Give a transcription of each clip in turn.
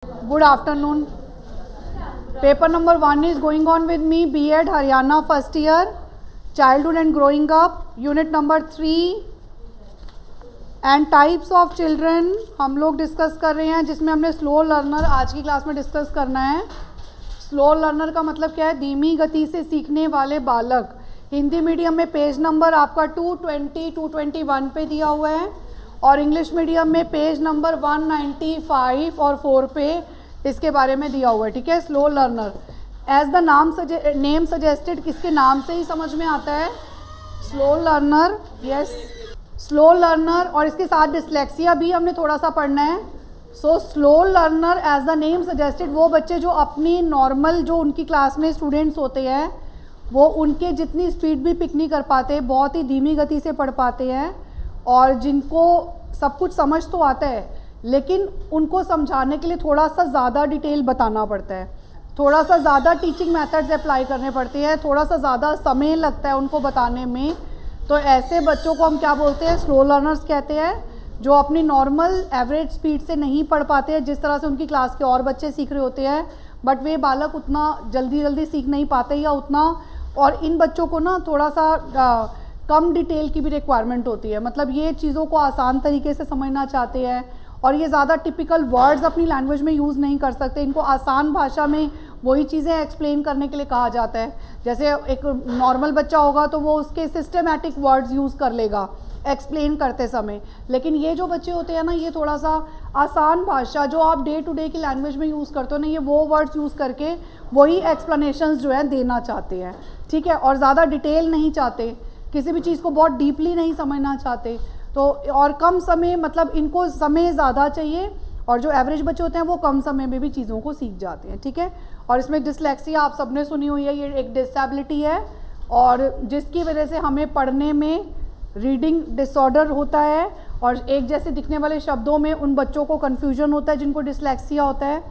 Good afternoon. Paper number 1 is going on with me, B.Ed Haryana first year, Childhood and Growing Up, unit number 3 and types of children हम लोग discuss कर रहे हैं, जिसमें हमने slow learner आज की क्लास में डिस्कस करना है। स्लो लर्नर का मतलब क्या है? धीमी गति से सीखने वाले बालक। हिंदी मीडियम में पेज नंबर आपका 220 221 पे दिया हुआ है और इंग्लिश मीडियम में पेज नंबर 195 और 4 पे इसके बारे में दिया हुआ है। ठीक है, slow learner as the name suggested, किसके नाम से ही समझ में आता है, slow learner. Yes, slow learner, और इसके साथ डिसलेक्सिया भी हमने थोड़ा सा पढ़ना है। So slow learner as the name suggested, वो बच्चे जो अपनी नॉर्मल जो उनकी क्लास में स्टूडेंट्स होते हैं वो उनके जितनी स्पीड भी पिक नहीं कर पाते, बहुत ही धीमी गति से पढ़ पाते हैं और जिनको सब कुछ समझ तो आता है लेकिन उनको समझाने के लिए थोड़ा सा ज़्यादा डिटेल बताना पड़ता है, थोड़ा सा ज़्यादा टीचिंग मेथड्स अप्लाई करने पड़ते हैं, थोड़ा सा ज़्यादा समय लगता है उनको बताने में। तो ऐसे बच्चों को हम क्या बोलते हैं? स्लो लर्नर्स कहते हैं, जो अपनी नॉर्मल एवरेज स्पीड से नहीं पढ़ पाते हैं, जिस तरह से उनकी क्लास के और बच्चे सीख रहे होते हैं, बट वे बालक उतना जल्दी सीख नहीं पाते या उतना। और इन बच्चों को ना थोड़ा सा कम डिटेल की भी रिक्वायरमेंट होती है, मतलब ये चीज़ों को आसान तरीके से समझना चाहते हैं और ये ज़्यादा टिपिकल वर्ड्स अपनी लैंग्वेज में यूज़ नहीं कर सकते। इनको आसान भाषा में वही चीज़ें एक्सप्लेन करने के लिए कहा जाता है। जैसे एक नॉर्मल बच्चा होगा तो वो उसके सिस्टमेटिक वर्ड्स यूज़ कर लेगा एक्सप्लेन करते समय, लेकिन ये जो बच्चे होते हैं ना, ये थोड़ा सा आसान भाषा जो आप डे टू डे की लैंग्वेज में यूज़ करते हो ना, ये वो वर्ड्स यूज़ करके वही एक्सप्लेनेशंस जो है देना चाहते हैं। ठीक है, और ज़्यादा डिटेल नहीं चाहते, किसी भी चीज़ को बहुत डीपली नहीं समझना चाहते। तो और कम समय, मतलब इनको समय ज़्यादा चाहिए और जो एवरेज बच्चे होते हैं वो कम समय में भी चीज़ों को सीख जाते हैं। ठीक है, और इसमें डिसलेक्सिया आप सबने सुनी हुई है, ये एक डिसेबिलिटी है और जिसकी वजह से हमें पढ़ने में रीडिंग डिसऑर्डर होता है और एक जैसे दिखने वाले शब्दों में उन बच्चों को कन्फ्यूजन होता है जिनको डिसलेक्सिया होता है।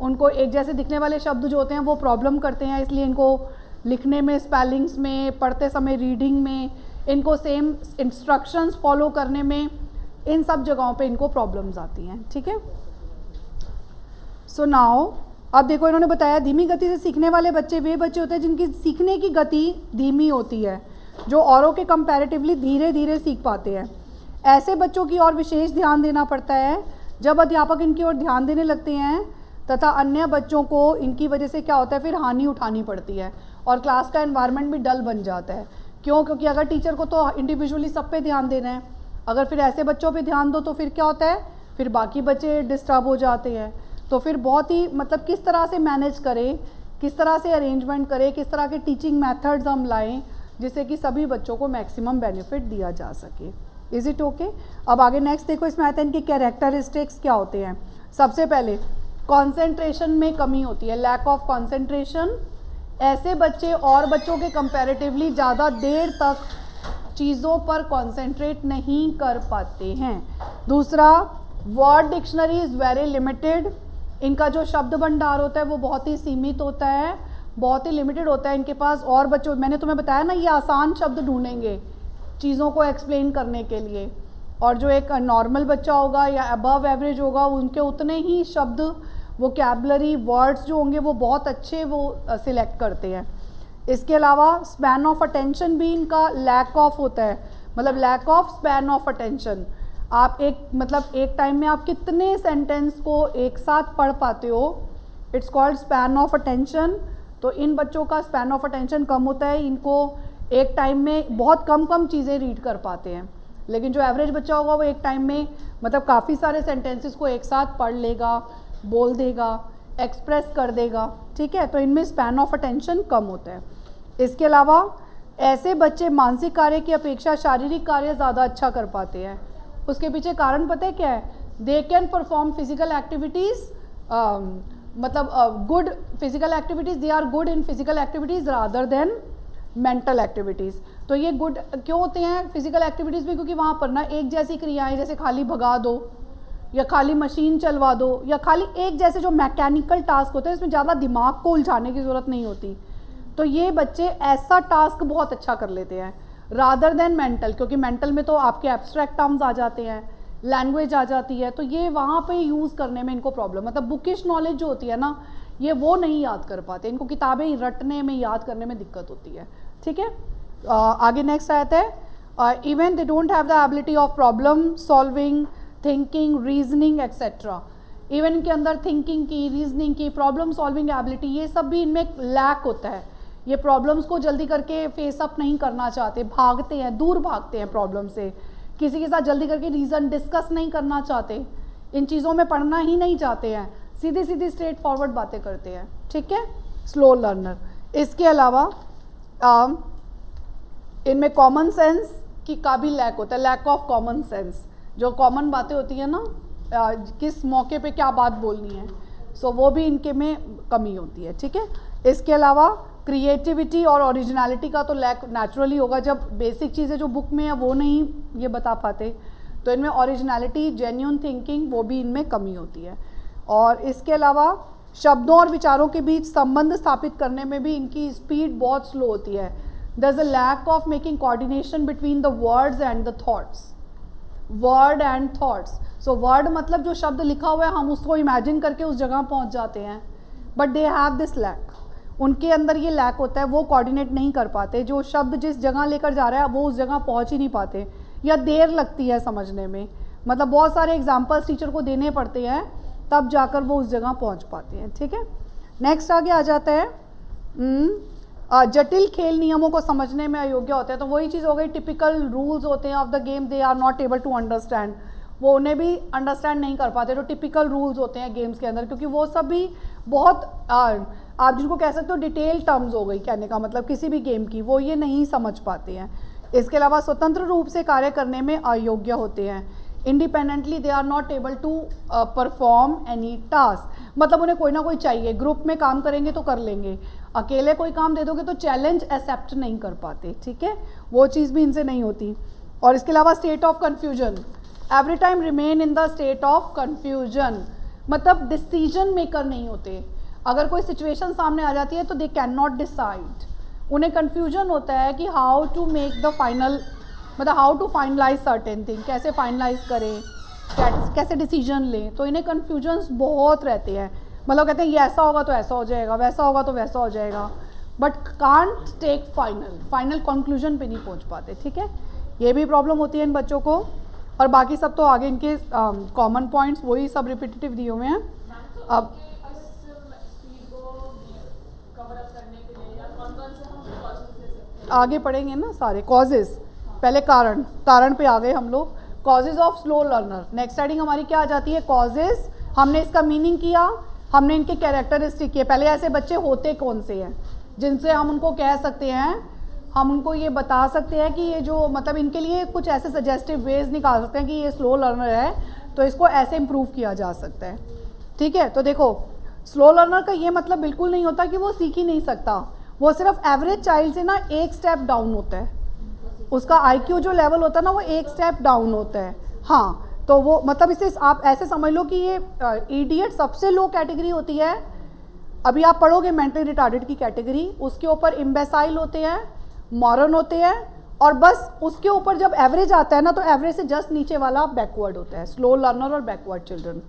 उनको एक जैसे दिखने वाले शब्द जो होते हैं वो प्रॉब्लम करते हैं, इसलिए इनको लिखने में, स्पेलिंग्स में, पढ़ते समय रीडिंग में, इनको सेम इंस्ट्रक्शंस फॉलो करने में, इन सब जगहों पे इनको प्रॉब्लम्स आती हैं। ठीक है, सो नाउ अब देखो, इन्होंने बताया धीमी गति से सीखने वाले बच्चे वे बच्चे होते हैं जिनकी सीखने की गति धीमी होती है, जो औरों के कंपैरेटिवली धीरे धीरे सीख पाते हैं। ऐसे बच्चों की ओर विशेष ध्यान देना पड़ता है। जब अध्यापक इनकी ओर ध्यान देने लगते हैं तथा अन्य बच्चों को इनकी वजह से क्या होता है, फिर हानि उठानी पड़ती है और क्लास का एनवायरनमेंट भी डल बन जाता है। क्यों? क्योंकि अगर टीचर को तो इंडिविजुअली सब पे ध्यान देना है, अगर फिर ऐसे बच्चों पे ध्यान दो तो फिर क्या होता है, फिर बाकी बच्चे डिस्टर्ब हो जाते हैं। तो फिर बहुत ही, मतलब किस तरह से मैनेज करें, किस तरह से अरेंजमेंट करें, किस तरह के टीचिंग मेथड्स हम लाएं जिससे कि सभी बच्चों को मैक्सिमम बेनिफिट दिया जा सके। Is it okay? अब आगे नेक्स्ट देखो, इसमें आते हैं इनके कैरेक्टरिस्टिक्स क्या होते हैं। सबसे पहले कॉन्सेंट्रेशन में कमी होती है, लैक ऑफ कॉन्सेंट्रेशन। ऐसे बच्चे और बच्चों के कंपैरेटिवली ज़्यादा देर तक चीज़ों पर कॉन्सेंट्रेट नहीं कर पाते हैं। दूसरा, word dictionary is very limited. इनका जो शब्द भंडार होता है वो बहुत ही सीमित होता है, बहुत ही लिमिटेड होता है इनके पास। और बच्चों, मैंने तुम्हें बताया ना, ये आसान शब्द ढूंढेंगे चीज़ों को एक्सप्लेन करने के लिए, और जो एक नॉर्मल बच्चा होगा या अबव एवरेज होगा उनके उतने ही शब्द, वोकैबुलरी, वर्ड्स जो होंगे वो बहुत अच्छे वो सिलेक्ट करते हैं। इसके अलावा स्पैन ऑफ अटेंशन भी इनका लैक ऑफ होता है, मतलब lack of span of attention. आप एक टाइम में आप कितने सेंटेंस को एक साथ पढ़ पाते हो, it's called span of attention. तो इन बच्चों का स्पैन ऑफ अटेंशन कम होता है, इनको एक टाइम में बहुत कम चीज़ें रीड कर पाते हैं। लेकिन जो एवरेज बच्चा होगा वो एक टाइम में मतलब काफ़ी सारे सेंटेंसेस को एक साथ पढ़ लेगा, बोल देगा, एक्सप्रेस कर देगा। ठीक है, तो इनमें स्पैन ऑफ अटेंशन कम होता है। इसके अलावा ऐसे बच्चे मानसिक कार्य की अपेक्षा शारीरिक कार्य ज़्यादा अच्छा कर पाते हैं। उसके पीछे कारण पता है क्या है? They can perform physical activities, मतलब good physical activities, they are good in physical activities rather than mental activities. तो ये गुड क्यों होते हैं फिजिकल एक्टिविटीज़ में? क्योंकि वहाँ पर ना एक जैसी क्रियाएं, जैसे खाली भगा दो या खाली मशीन चलवा दो या खाली एक जैसे जो मैकेनिकल टास्क होते हैं, इसमें ज़्यादा दिमाग को उलझाने की ज़रूरत नहीं होती। तो ये बच्चे ऐसा टास्क बहुत अच्छा कर लेते हैं रादर देन मेंटल, क्योंकि मेंटल में तो आपके एब्स्ट्रैक्ट टर्म्स आ जाते हैं, लैंग्वेज आ जाती है, तो ये वहाँ पे यूज़ करने में इनको प्रॉब्लम, मतलब बुकिश नॉलेज जो होती है ना, ये वो नहीं याद कर पाते, इनको किताबें रटने में, याद करने में दिक्कत होती है। ठीक है, आगे नेक्स्ट आता है, even they don't have the ability of problem solving, thinking, reasoning etcetera. Even इनके अंदर थिंकिंग की, रीजनिंग की, प्रॉब्लम सॉल्विंग एबिलिटी, ये सब भी इनमें लैक होता है। ये प्रॉब्लम्स को जल्दी करके फेस अप नहीं करना चाहते, भागते हैं, दूर भागते हैं प्रॉब्लम से, किसी के साथ जल्दी करके रीज़न डिस्कस नहीं करना चाहते, इन चीज़ों में पढ़ना ही नहीं चाहते हैं, सीधी सीधी स्ट्रेट फॉरवर्ड बातें करते हैं। ठीक है, स्लो लर्नर। इसके अलावा इनमें कॉमन सेंस की का भी लैक होता है, लैक ऑफ कॉमन सेंस। जो कॉमन बातें होती हैं ना, किस मौके पे क्या बात बोलनी है, सो वो भी इनके में कमी होती है। ठीक है, इसके अलावा क्रिएटिविटी और ओरिजिनलिटी का तो लैक नेचुरली होगा, जब बेसिक चीज़ें जो बुक में है वो नहीं ये बता पाते, तो इनमें ओरिजिनलिटी, जेन्युइन थिंकिंग, वो भी इनमें कमी होती है। और इसके अलावा शब्दों और विचारों के बीच संबंध स्थापित करने में भी इनकी स्पीड बहुत स्लो होती है। There is a lack of making coordination between the words and the thoughts, word and thoughts. So word मतलब जो शब्द लिखा हुआ है हम उसको इमेजिन करके उस जगह पहुंच जाते हैं, but they have this lack, उनके अंदर ये लैक होता है, वो कोऑर्डिनेट नहीं कर पाते, जो शब्द जिस जगह लेकर जा रहा है वो उस जगह पहुंच ही नहीं पाते, या देर लगती है समझने में। मतलब बहुत सारे एग्जाम्पल्स टीचर को देने पड़ते हैं तब जाकर वो उस जगह पहुंच पाते हैं। ठीक है, नेक्स्ट आगे आ जाता है, जटिल खेल नियमों को समझने में अयोग्य होते हैं। तो वही चीज़ हो गई, टिपिकल रूल्स होते हैं of the game, they are not able to understand, वो उन्हें भी अंडरस्टैंड नहीं कर पाते, जो टिपिकल रूल्स होते हैं गेम्स के अंदर, क्योंकि वो सब भी बहुत आप जिनको कह सकते हो डिटेल टर्म्स हो गई, कहने का मतलब किसी भी गेम की, वो ये नहीं समझ पाते हैं। इसके अलावा स्वतंत्र रूप से कार्य करने में अयोग्य होते हैं। Independently they are not able to perform any task, मतलब उन्हें कोई ना कोई चाहिए, ग्रुप में काम करेंगे तो कर लेंगे, अकेले कोई काम दे दोगे तो चैलेंज एक्सेप्ट नहीं कर पाते। ठीक है, वो चीज़ भी इनसे नहीं होती। और इसके अलावा state of confusion, every time remain in the state of confusion, मतलब डिसीजन मेकर नहीं होते। अगर कोई सिचुएशन सामने आ जाती है तो दे कैन नॉट डिसाइड, उन्हें कन्फ्यूजन होता है कि how to make the final, मतलब how to finalise certain thing, कैसे फाइनलाइज करें, कैसे डिसीजन लें, तो इन्हें कन्फ्यूजन्स बहुत रहते हैं। मतलब कहते हैं ये ऐसा होगा तो ऐसा हो जाएगा, वैसा होगा तो वैसा हो जाएगा, but can't take final conclusion पे नहीं पहुंच पाते। ठीक है, ये भी प्रॉब्लम होती है इन बच्चों को। और बाकी सब तो आगे इनके कॉमन पॉइंट्स वही सब रिपीटेटिव दिए हुए हैं। अब आगे पढ़ेंगे ना सारे कॉजेज़, पहले कारण पे आ गए हम लोग, causes of slow learner. Next heading हमारी क्या आ जाती है, कॉजेज़। हमने इसका मीनिंग किया, हमने इनके कैरेक्टरिस्टिक किए, पहले ऐसे बच्चे होते कौन से हैं जिनसे हम उनको कह सकते हैं, हम उनको ये बता सकते हैं कि ये जो मतलब इनके लिए कुछ ऐसे सजेस्टिव वेज निकाल सकते हैं कि ये स्लो लर्नर है तो इसको ऐसे इम्प्रूव किया जा सकता है। ठीक है, तो देखो स्लो लर्नर का ये मतलब बिल्कुल नहीं होता कि वो सीख ही नहीं सकता, वो सिर्फ एवरेज चाइल्ड से ना एक स्टेप डाउन होता है, उसका IQ जो लेवल होता है ना वो एक स्टेप डाउन होता है। हाँ, तो वो मतलब इसे आप ऐसे समझ लो कि ये इडियट सबसे लो कैटेगरी होती है। अभी आप पढ़ोगे मेंटली रिटार्डेड की कैटेगरी, उसके ऊपर इम्बेसाइल होते हैं, मॉरन होते हैं, और बस उसके ऊपर जब एवरेज आता है ना तो एवरेज से जस्ट नीचे वाला बैकवर्ड होता है, स्लो लर्नर और बैकवर्ड चिल्ड्रन,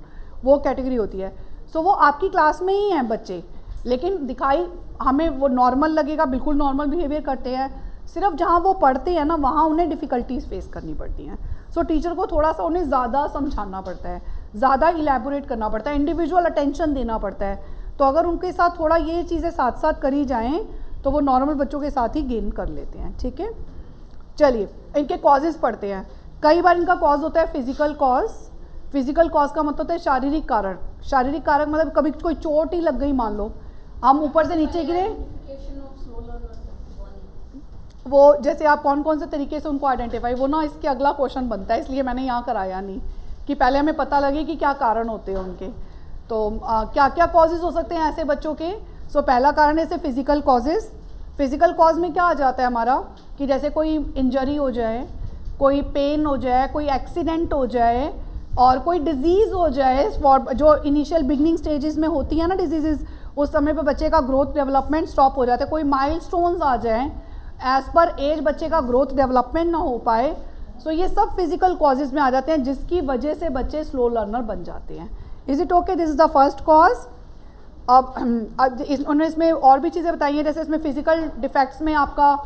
वो कैटेगरी होती है। सो वो आपकी क्लास में ही हैं बच्चे, लेकिन दिखाई हमें वो नॉर्मल लगेगा, बिल्कुल नॉर्मल बिहेवियर करते हैं, सिर्फ जहाँ वो पढ़ते हैं ना वहाँ उन्हें डिफ़िकल्टीज फेस करनी पड़ती हैं। सो टीचर को थोड़ा सा उन्हें ज़्यादा समझाना पड़ता है, ज़्यादा इलेबोरेट करना पड़ता है, इंडिविजुअल अटेंशन देना पड़ता है। तो अगर उनके साथ थोड़ा ये चीज़ें साथ साथ करी जाएँ तो वो नॉर्मल बच्चों के साथ ही गेन कर लेते हैं। ठीक है, चलिए इनके कॉजेज़ पढ़ते हैं। कई बार इनका कॉज होता है फिजिकल कॉज। फिजिकल कॉज का मतलब होता है शारीरिक कारण। शारीरिक कारण मतलब कभी कोई चोट ही लग गई, मान लो हम ऊपर से नीचे गिरे, वो जैसे आप कौन कौन से तरीके से उनको आइडेंटिफाई, वो ना इसके अगला क्वेश्चन बनता है, इसलिए मैंने यहाँ कराया नहीं कि पहले हमें पता लगे कि क्या कारण होते हैं उनके। तो क्या क्या कॉजेज़ हो सकते हैं ऐसे बच्चों के। सो पहला कारण है इसे फिजिकल कॉजेज़। फिजिकल कॉज में क्या आ जाता है हमारा कि जैसे कोई इंजरी हो जाए, कोई पेन हो जाए, कोई एक्सीडेंट हो जाए, और कोई डिजीज़ हो जाए, जो इनिशियल बिगनिंग स्टेजेस में होती है ना डिजीज़, उस समय पे बच्चे का ग्रोथ डेवलपमेंट स्टॉप हो जाता है। कोई माइलस्टोन्स आ जाए, एज़ पर एज बच्चे का ग्रोथ डेवलपमेंट ना हो पाए, सो ये सब फिजिकल कॉजेज में आ जाते हैं जिसकी वजह से बच्चे स्लो लर्नर बन जाते हैं. Is it okay? This is the first cause. अब उन्होंने इसमें और भी चीज़ें बताई हैं, जैसे इसमें फिजिकल डिफेक्ट्स में आपका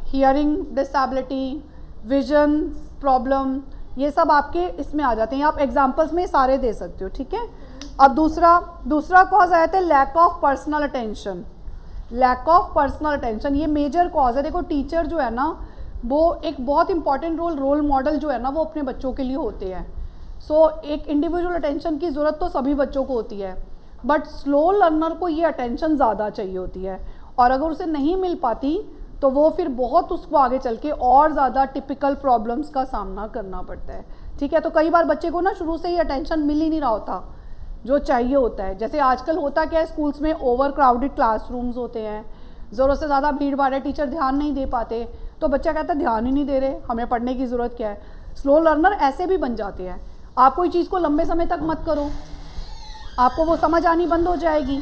हियरिंग डिसेबिलिटी, विजन प्रॉब्लम, ये सब आपके इसमें आ जाते हैं. आप एग्जांपल्स में सारे दे सकते हो. ठीक है. अब दूसरा कॉज आया था lack of personal attention. Lack of personal attention ये मेजर कॉज है. देखो टीचर जो है ना वो एक बहुत इंपॉर्टेंट रोल मॉडल जो है ना वो अपने बच्चों के लिए होते हैं. सो एक इंडिविजुअल अटेंशन की ज़रूरत तो सभी बच्चों को होती है, बट स्लो लर्नर को ये अटेंशन ज़्यादा चाहिए होती है, और अगर उसे नहीं मिल पाती तो वो फिर बहुत उसको आगे चल के और ज़्यादा टिपिकल प्रॉब्लम्स का सामना करना पड़ता है. ठीक है. तो कई बार बच्चे को ना शुरू से ही अटेंशन मिल ही नहीं रहा होता जो चाहिए होता है. जैसे आजकल होता क्या है, स्कूल्स में ओवर क्राउडेड क्लासरूम्स होते हैं, ज़रूरत से ज़्यादा भीड़ भाड़ है, टीचर ध्यान नहीं दे पाते, तो बच्चा कहता है ध्यान ही नहीं दे रहे, हमें पढ़ने की ज़रूरत क्या है. स्लो लर्नर ऐसे भी बन जाते हैं. आप कोई चीज़ को लंबे समय तक मत करो, आपको वो समझ आनी बंद हो जाएगी,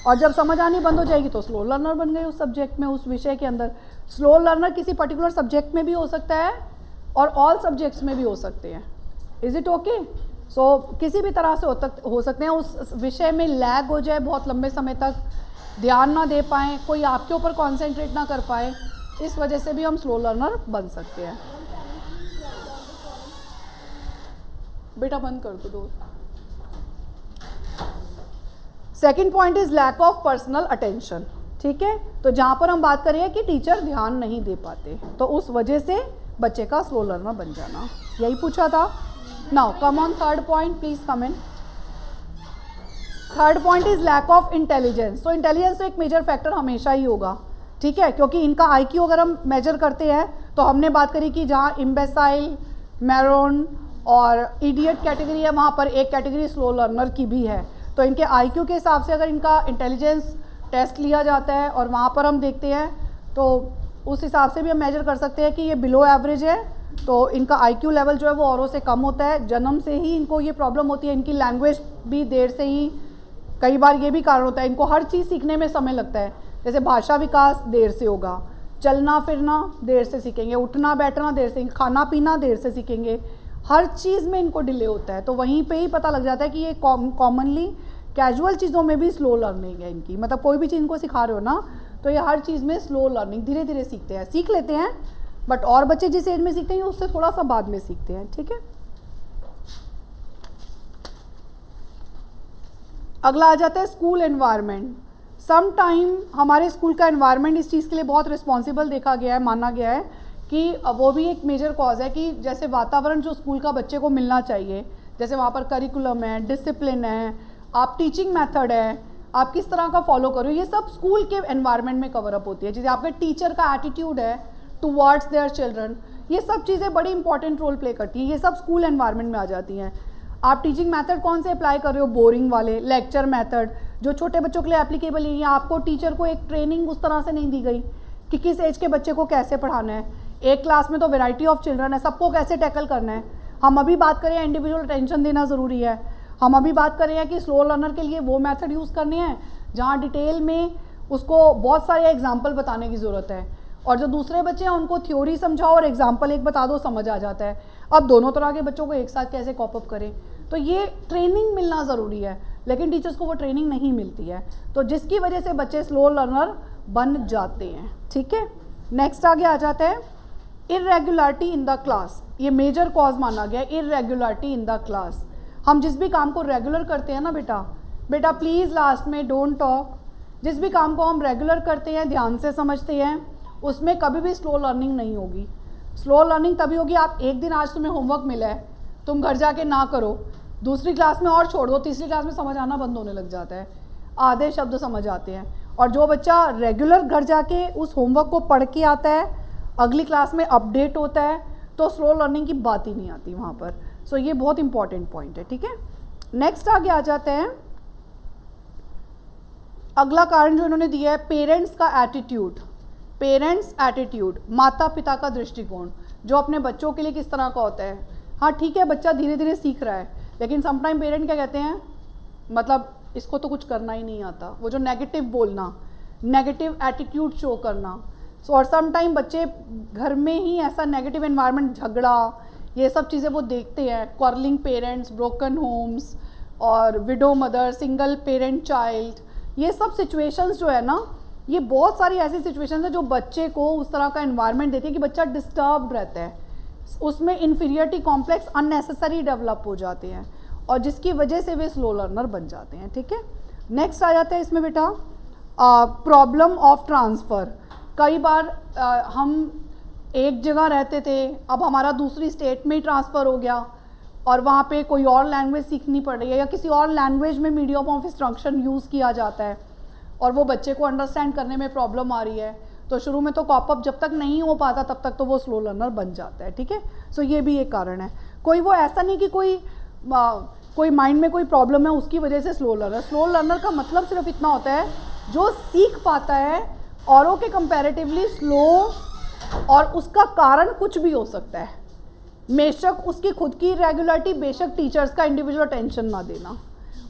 और जब समझ आनी बंद हो जाएगी तो स्लो लर्नर बन गए उस सब्जेक्ट में, उस विषय के अंदर. स्लो लर्नर किसी पर्टिकुलर सब्जेक्ट में भी हो सकता है और ऑल सब्जेक्ट्स में भी हो सकते हैं. Is it okay? सो किसी भी तरह से हो सकते हैं. उस विषय में लैग हो जाए, बहुत लंबे समय तक ध्यान ना दे पाएँ, कोई आपके ऊपर कॉन्सेंट्रेट ना कर पाए, इस वजह से भी हम स्लो लर्नर बन सकते हैं. बेटा बंद कर दो. Second point is lack of personal attention. ठीक है. तो जहाँ पर हम बात करें कि टीचर ध्यान नहीं दे पाते, तो उस वजह से बच्चे का स्लो लर्नर बन जाना, यही पूछा था. Now come on third point, please come in. Third point is lack of intelligence. तो इंटेलिजेंस तो एक मेजर फैक्टर हमेशा ही होगा. ठीक है. क्योंकि इनका IQ अगर हम मेजर करते हैं तो हमने बात करी कि जहाँ इम्बेसाइल, मैरोन और इडियट कैटेगरी है, वहाँ पर एक कैटेगरी स्लो लर्नर की भी है. तो इनके IQ के हिसाब से अगर इनका इंटेलिजेंस टेस्ट लिया जाता है और वहाँ पर हम देखते हैं तो उस हिसाब से भी हम मेजर कर सकते हैं कि ये बिलो एवरेज है, तो इनका IQ लेवल जो है वो औरों से कम होता है. जन्म से ही इनको ये प्रॉब्लम होती है. इनकी लैंग्वेज भी देर से ही, कई बार ये भी कारण होता है, इनको हर चीज़ सीखने में समय लगता है. जैसे भाषा विकास देर से होगा, चलना फिरना देर से सीखेंगे, उठना बैठना देर से, खाना पीना देर से सीखेंगे, हर चीज़ में इनको डिले होता है. तो वहीं पे ही पता लग जाता है कि ये कॉमनली कैजुअल चीज़ों में भी स्लो लर्निंग है इनकी. मतलब कोई भी चीज़ इनको सिखा रहे हो ना तो ये हर चीज़ में स्लो लर्निंग, धीरे धीरे सीखते हैं, सीख लेते हैं, बट और बच्चे जिस एज में सीखते हैं उससे थोड़ा सा बाद में सीखते हैं. ठीक है. अगला आ जाता है स्कूल एनवायरनमेंट. सम टाइम हमारे स्कूल का एनवायरनमेंट इस चीज़ के लिए बहुत रिस्पॉन्सिबल देखा गया है, माना गया है कि वो भी एक मेजर कॉज है कि जैसे वातावरण जो स्कूल का बच्चे को मिलना चाहिए, जैसे वहाँ पर करिकुलम है, डिसिप्लिन है, आप टीचिंग मेथड है, आप किस तरह का फॉलो करो, ये सब स्कूल के एनवायरनमेंट में कवर अप होती है. जैसे आपके टीचर का एटीट्यूड है टुवर्ड्स देयर चिल्ड्रन, ये सब चीज़ें बड़ी इंपॉर्टेंट रोल प्ले करती हैं. ये सब स्कूल एनवायरनमेंट में आ जाती हैं. आप टीचिंग मेथड कौन से अप्लाई कर रहे हो, बोरिंग वाले, लेक्चर मेथड जो छोटे बच्चों के लिए एप्लीकेबल नहीं है. आपको टीचर को एक ट्रेनिंग उस तरह से नहीं दी गई कि किस एज के बच्चे को कैसे पढ़ाना है. एक क्लास में तो वैरायटी ऑफ चिल्ड्रन है, सबको कैसे टैकल करना है. हम अभी बात करें इंडिविजुअल अटेंशन देना ज़रूरी है. हम अभी बात कर रहे हैं कि स्लो लर्नर के लिए वो मेथड यूज़ करने हैं जहाँ डिटेल में उसको बहुत सारे एग्जाम्पल बताने की ज़रूरत है, और जो दूसरे बच्चे हैं उनको थ्योरी समझाओ और एग्जाम्पल एक बता दो, समझ आ जाता है. अब दोनों तरह के बच्चों को एक साथ कैसे कॉप अप करें, तो ये ट्रेनिंग मिलना ज़रूरी है, लेकिन टीचर्स को वो ट्रेनिंग नहीं मिलती है, तो जिसकी वजह से बच्चे स्लो लर्नर बन जाते हैं. ठीक है. नेक्स्ट आगे आ जाते हैं इर्रेगुलरिटी इन द क्लास. ये मेजर कॉज माना गया, इर्रेगुलरिटी इन द क्लास. हम जिस भी काम को रेगुलर करते हैं ना बेटा प्लीज़ लास्ट में डोंट टॉक. जिस भी काम को हम रेगुलर करते हैं, ध्यान से समझते हैं, उसमें कभी भी स्लो लर्निंग नहीं होगी. स्लो लर्निंग तभी होगी, आप एक दिन आज तुम्हें होमवर्क मिला है, तुम घर जाके ना करो, दूसरी क्लास में और छोड़ दो, तीसरी क्लास में समझ आना बंद होने लग जाता है, आधे शब्द समझ आते हैं. और जो बच्चा रेगुलर घर जाके उस होमवर्क को पढ़ के आता है, अगली क्लास में अपडेट होता है, तो स्लो लर्निंग की बात ही नहीं आती वहाँ पर. सो ये बहुत इंपॉर्टेंट पॉइंट है. ठीक है. नेक्स्ट आगे आ जाते हैं. अगला कारण जो इन्होंने दिया है पेरेंट्स का एटीट्यूड. पेरेंट्स एटीट्यूड, माता पिता का दृष्टिकोण जो अपने बच्चों के लिए किस तरह का होता है. हाँ ठीक है, बच्चा धीरे धीरे सीख रहा है, लेकिन समटाइम पेरेंट क्या कहते हैं, मतलब इसको तो कुछ करना ही नहीं आता. वो जो नेगेटिव बोलना, नेगेटिव एटीट्यूड शो करना, और सम टाइम बच्चे घर में ही ऐसा नेगेटिव एनवायरनमेंट, झगड़ा, ये सब चीज़ें वो देखते हैं, क्वारलिंग पेरेंट्स, ब्रोकन होम्स और window mother, single parent child, ये सब सिचुएशंस जो है ना, ये बहुत सारी ऐसी सिचुएशंस है जो बच्चे को उस तरह का एनवायरनमेंट देती है कि बच्चा डिस्टर्ब रहता है, उसमें इन्फीरियरिटी कॉम्प्लेक्स अननेसेसरी डेवलप हो जाते हैं और जिसकी वजह से वे स्लो लर्नर बन जाते हैं। ठीक है, नेक्स्ट आ जाता है इसमें बेटा प्रॉब्लम ऑफ ट्रांसफ़र। कई बार हम एक जगह रहते थे, अब हमारा दूसरी स्टेट में ही ट्रांसफ़र हो गया और वहाँ पे कोई और लैंग्वेज सीखनी पड़ रही है या किसी और लैंग्वेज में मीडियम ऑफ इंस्ट्रक्शन यूज़ किया जाता है और वो बच्चे को अंडरस्टैंड करने में प्रॉब्लम आ रही है, तो शुरू में तो कॉपअप जब तक नहीं हो पाता तब तक तो वो स्लो लर्नर बन जाता है। ठीक है, सो ये भी एक कारण है। कोई वो ऐसा नहीं कि कोई माइंड में कोई प्रॉब्लम है उसकी वजह से स्लो लर्नर का मतलब सिर्फ इतना होता है जो सीख पाता है औरों के कंपैरेटिवली स्लो, और उसका कारण कुछ भी हो सकता है, बेशक उसकी खुद की इरेगुलरिटी, बेशक टीचर्स का इंडिविजुअल अटेंशन ना देना,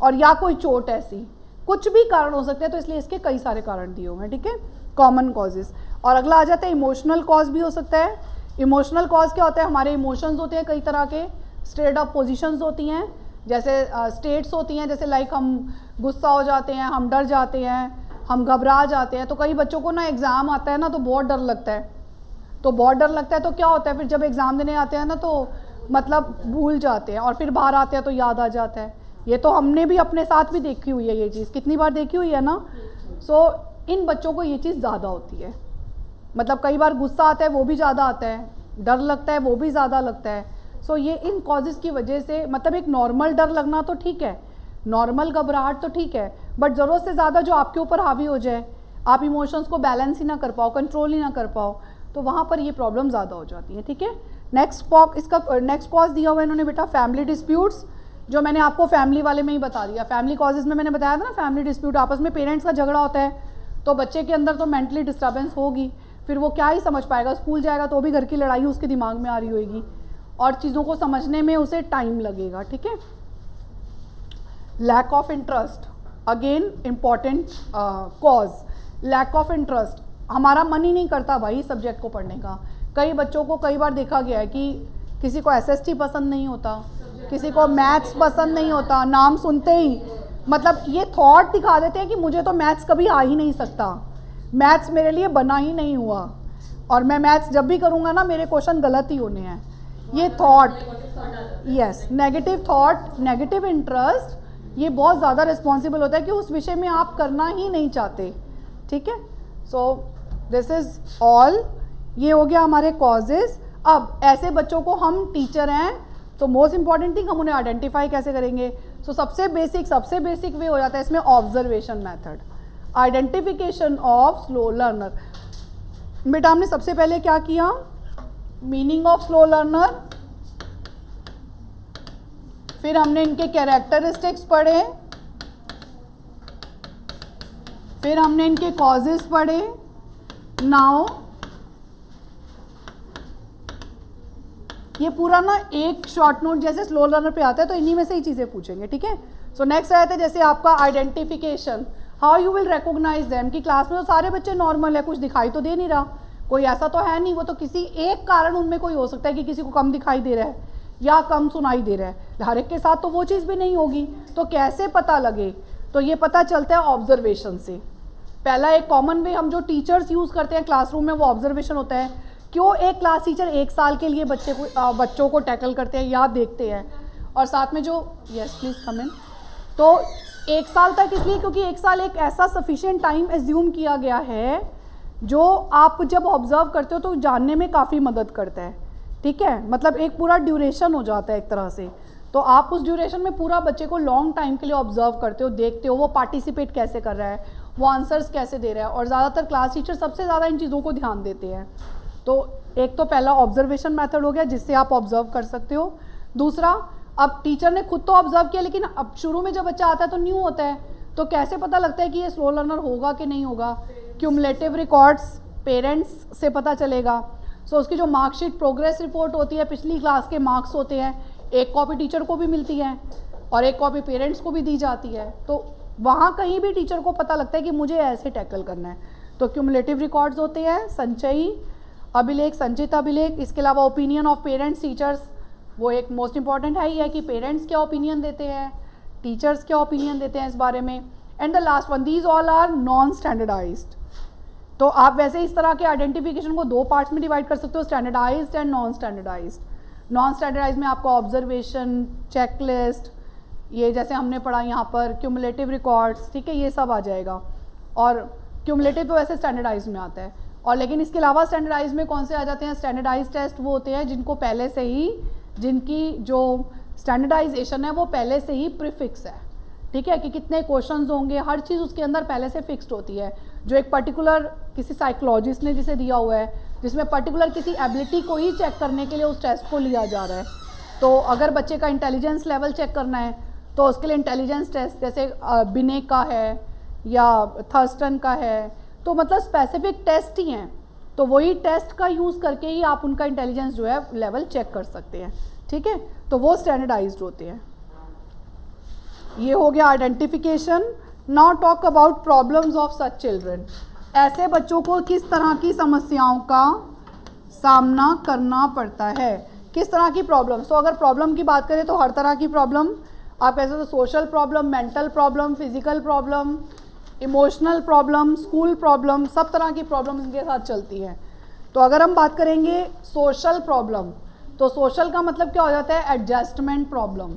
और या कोई चोट, ऐसी कुछ भी कारण हो सकते हैं। तो इसलिए इसके कई सारे कारण दिए हुए हैं। ठीक है, कॉमन कॉजेज़। और अगला आ जाता है इमोशनल कॉज भी हो सकता है। इमोशनल कॉज क्या होता है? हमारे इमोशंस होते हैं कई तरह के, स्टेट ऑफ पोजीशंस होती हैं, जैसे स्टेट्स होती हैं, जैसे लाइक हम गुस्सा हो जाते हैं, हम डर जाते हैं, हम घबरा जाते हैं। तो कई बच्चों को ना एग्ज़ाम आता है ना तो बहुत डर लगता है, तो क्या होता है फिर जब एग्ज़ाम देने आते हैं ना तो मतलब भूल जाते हैं और फिर बाहर आते हैं तो याद आ जाता है। ये तो हमने भी अपने साथ भी देखी हुई है, ये चीज़ कितनी बार देखी हुई है ना। इन बच्चों को ये चीज़ ज़्यादा होती है, मतलब कई बार गुस्सा आता है वो भी ज़्यादा आता है, डर लगता है वो भी ज़्यादा लगता है। ये इन कॉजेज़ की वजह से, मतलब एक नॉर्मल डर लगना तो ठीक है, नॉर्मल घबराहट तो ठीक है, बट ज़रूरत से ज़्यादा जो आपके ऊपर हावी हो जाए, आप इमोशंस को बैलेंस ही ना कर पाओ, कंट्रोल ही ना कर पाओ, तो वहाँ पर ये प्रॉब्लम ज़्यादा हो जाती है। ठीक है, नेक्स्ट कॉज दिया हुआ है इन्होंने बेटा फैमिली डिस्प्यूट्स, जो मैंने आपको फैमिली वाले में ही बता दिया। फैमिली कॉजेज़ में मैंने बताया था ना, फैमिली डिस्प्यूट, आपस में पेरेंट्स का झगड़ा होता है तो बच्चे के अंदर तो मेंटली डिस्टर्बेंस होगी, फिर वो क्या ही समझ पाएगा, स्कूल जाएगा तो भी घर की लड़ाई उसके दिमाग में आ रही होगी और चीज़ों को समझने में उसे टाइम लगेगा। ठीक है, lack of interest, again important cause, lack of interest, हमारा मन ही नहीं करता भाई सब्जेक्ट को पढ़ने का। कई बच्चों को कई बार देखा गया है कि किसी को एसएसटी पसंद नहीं होता, किसी को मैथ्स पसंद नहीं होता, नाम सुनते ही मतलब ये थॉट दिखा देते हैं कि मुझे तो मैथ्स कभी आ ही नहीं सकता, मैथ्स मेरे लिए बना ही नहीं हुआ, और मैं मैथ्स जब भी करूँगा ना मेरे क्वेश्चन गलत ही होने हैं। ये thought, yes, negative thought, negative interest, ये बहुत ज़्यादा रिस्पॉन्सिबल होता है कि उस विषय में आप करना ही नहीं चाहते। ठीक है, दिस इज़ ऑल, ये हो गया हमारे कॉजेज़। अब ऐसे बच्चों को, हम टीचर हैं तो मोस्ट इंपॉर्टेंट थिंग हम उन्हें आइडेंटिफाई कैसे करेंगे। सबसे बेसिक वे हो जाता है इसमें observation method, identification of slow learner. बेटा हमने सबसे पहले क्या किया, मीनिंग ऑफ स्लो लर्नर, फिर हमने इनके कैरेक्टरिस्टिक्स पढ़े, फिर हमने इनके कॉजेस पढ़े। नाउ ये पूरा ना एक शॉर्ट नोट जैसे स्लो लर्नर पे आता है तो इन्हीं में से ही चीज़ें पूछेंगे। ठीक है, नेक्स्ट आया था जैसे आपका identification, how you will recognise them, कि क्लास में तो सारे बच्चे नॉर्मल है, कुछ दिखाई तो दे नहीं रहा, कोई ऐसा तो है नहीं, वो तो किसी एक कारण उनमें कोई हो सकता है कि किसी को कम दिखाई दे रहा है या कम सुनाई दे रहा है, हर एक के साथ तो वो चीज़ भी नहीं होगी, तो कैसे पता लगे? तो ये पता चलता है ऑब्जर्वेशन से। पहला एक कॉमन वे हम जो टीचर्स यूज़ करते हैं क्लासरूम में वो ऑब्जर्वेशन होता है। क्यों एक क्लास टीचर एक साल के लिए बच्चों को टैकल करते हैं या देखते हैं, और साथ में जो, यस प्लीज़ कम इन, तो एक साल तक इसलिए क्योंकि एक साल एक ऐसा सफिशिएंट टाइम एज्यूम किया गया है जो आप जब ऑब्जर्व करते हो तो जानने में काफ़ी मदद करता है। ठीक है, मतलब एक पूरा ड्यूरेशन हो जाता है एक तरह से, तो आप उस ड्यूरेशन में पूरा बच्चे को लॉन्ग टाइम के लिए ऑब्जर्व करते हो, देखते हो वो पार्टिसिपेट कैसे कर रहा है, वो आंसर्स कैसे दे रहा है, और ज़्यादातर क्लास टीचर सबसे ज़्यादा इन चीज़ों को ध्यान देते हैं। तो एक तो पहला ऑब्जर्वेशन मेथड हो गया जिससे आप ऑब्जर्व कर सकते हो। दूसरा, अब टीचर ने खुद तो ऑब्जर्व किया लेकिन अब शुरू में जब बच्चा आता है तो न्यू होता है, तो कैसे पता लगता है कि ये स्लो लर्नर होगा कि नहीं होगा? क्यूमुलेटिव रिकॉर्ड्स पेरेंट्स से पता चलेगा। उसकी जो मार्कशीट प्रोग्रेस रिपोर्ट होती है, पिछली क्लास के मार्क्स होते हैं, एक कॉपी टीचर को भी मिलती है और एक कॉपी पेरेंट्स को भी दी जाती है, तो वहाँ कहीं भी टीचर को पता लगता है कि मुझे ऐसे टैकल करना है। तो क्यूमुलेटिव रिकॉर्ड्स होते हैं, संचयी अभिलेख, संचित अभिलेख। इसके अलावा ओपिनियन ऑफ पेरेंट्स टीचर्स, वो एक मोस्ट इंपॉर्टेंट है ही है कि पेरेंट्स क्या ओपिनियन देते हैं, टीचर्स क्या ओपिनियन देते हैं इस बारे में। And the last one, these all are non standardised. तो आप वैसे इस तरह के आइडेंटिफिकेशन को दो पार्ट्स में डिवाइड कर सकते हो, standardised and non standardised. Non standardised में आपको ऑब्जर्वेशन, चेकलिस्ट, ये जैसे हमने पढ़ा यहाँ पर क्यूमुलेटिव रिकॉर्ड्स, ठीक है, ये सब आ जाएगा। और क्यूमुलेटिव तो वैसे स्टैंडर्डाइज में आता है। और लेकिन इसके अलावा स्टैंडर्डाइज में कौन से आ जाते हैं, स्टैंडर्डाइज टेस्ट वो होते हैं जिनको पहले से ही, जिनकी जो स्टैंडर्डाइजेशन है वो पहले से ही प्रीफिक्स है, ठीक है, कि कितने क्वेश्चंस होंगे, हर चीज़ उसके अंदर पहले से फिक्स्ड होती है। जो एक पर्टिकुलर किसी साइकोलॉजिस्ट ने जिसे दिया हुआ है, जिसमें पर्टिकुलर किसी एबिलिटी को ही चेक करने के लिए उस टेस्ट को लिया जा रहा है। तो अगर बच्चे का इंटेलिजेंस लेवल चेक करना है तो उसके लिए इंटेलिजेंस टेस्ट जैसे बिने का है या थर्स्टन का है, तो मतलब स्पेसिफिक टेस्ट ही हैं। तो वही टेस्ट का यूज़ करके ही आप उनका इंटेलिजेंस जो है लेवल चेक कर सकते हैं, ठीक है। तो वो स्टैंडर्डाइज्ड होते हैं। ये हो गया identification. Now talk about problems of such children. ऐसे बच्चों को किस तरह की समस्याओं का सामना करना पड़ता है, किस तरह की प्रॉब्लम। तो अगर प्रॉब्लम की बात करें तो हर तरह की प्रॉब्लम आप ऐसे तो social problem, mental problem, physical problem, emotional problem, school problem, सब तरह की प्रॉब्लम इनके साथ चलती हैं। तो अगर हम बात करेंगे सोशल प्रॉब्लम, तो सोशल का मतलब क्या हो जाता है, एडजस्टमेंट प्रॉब्लम।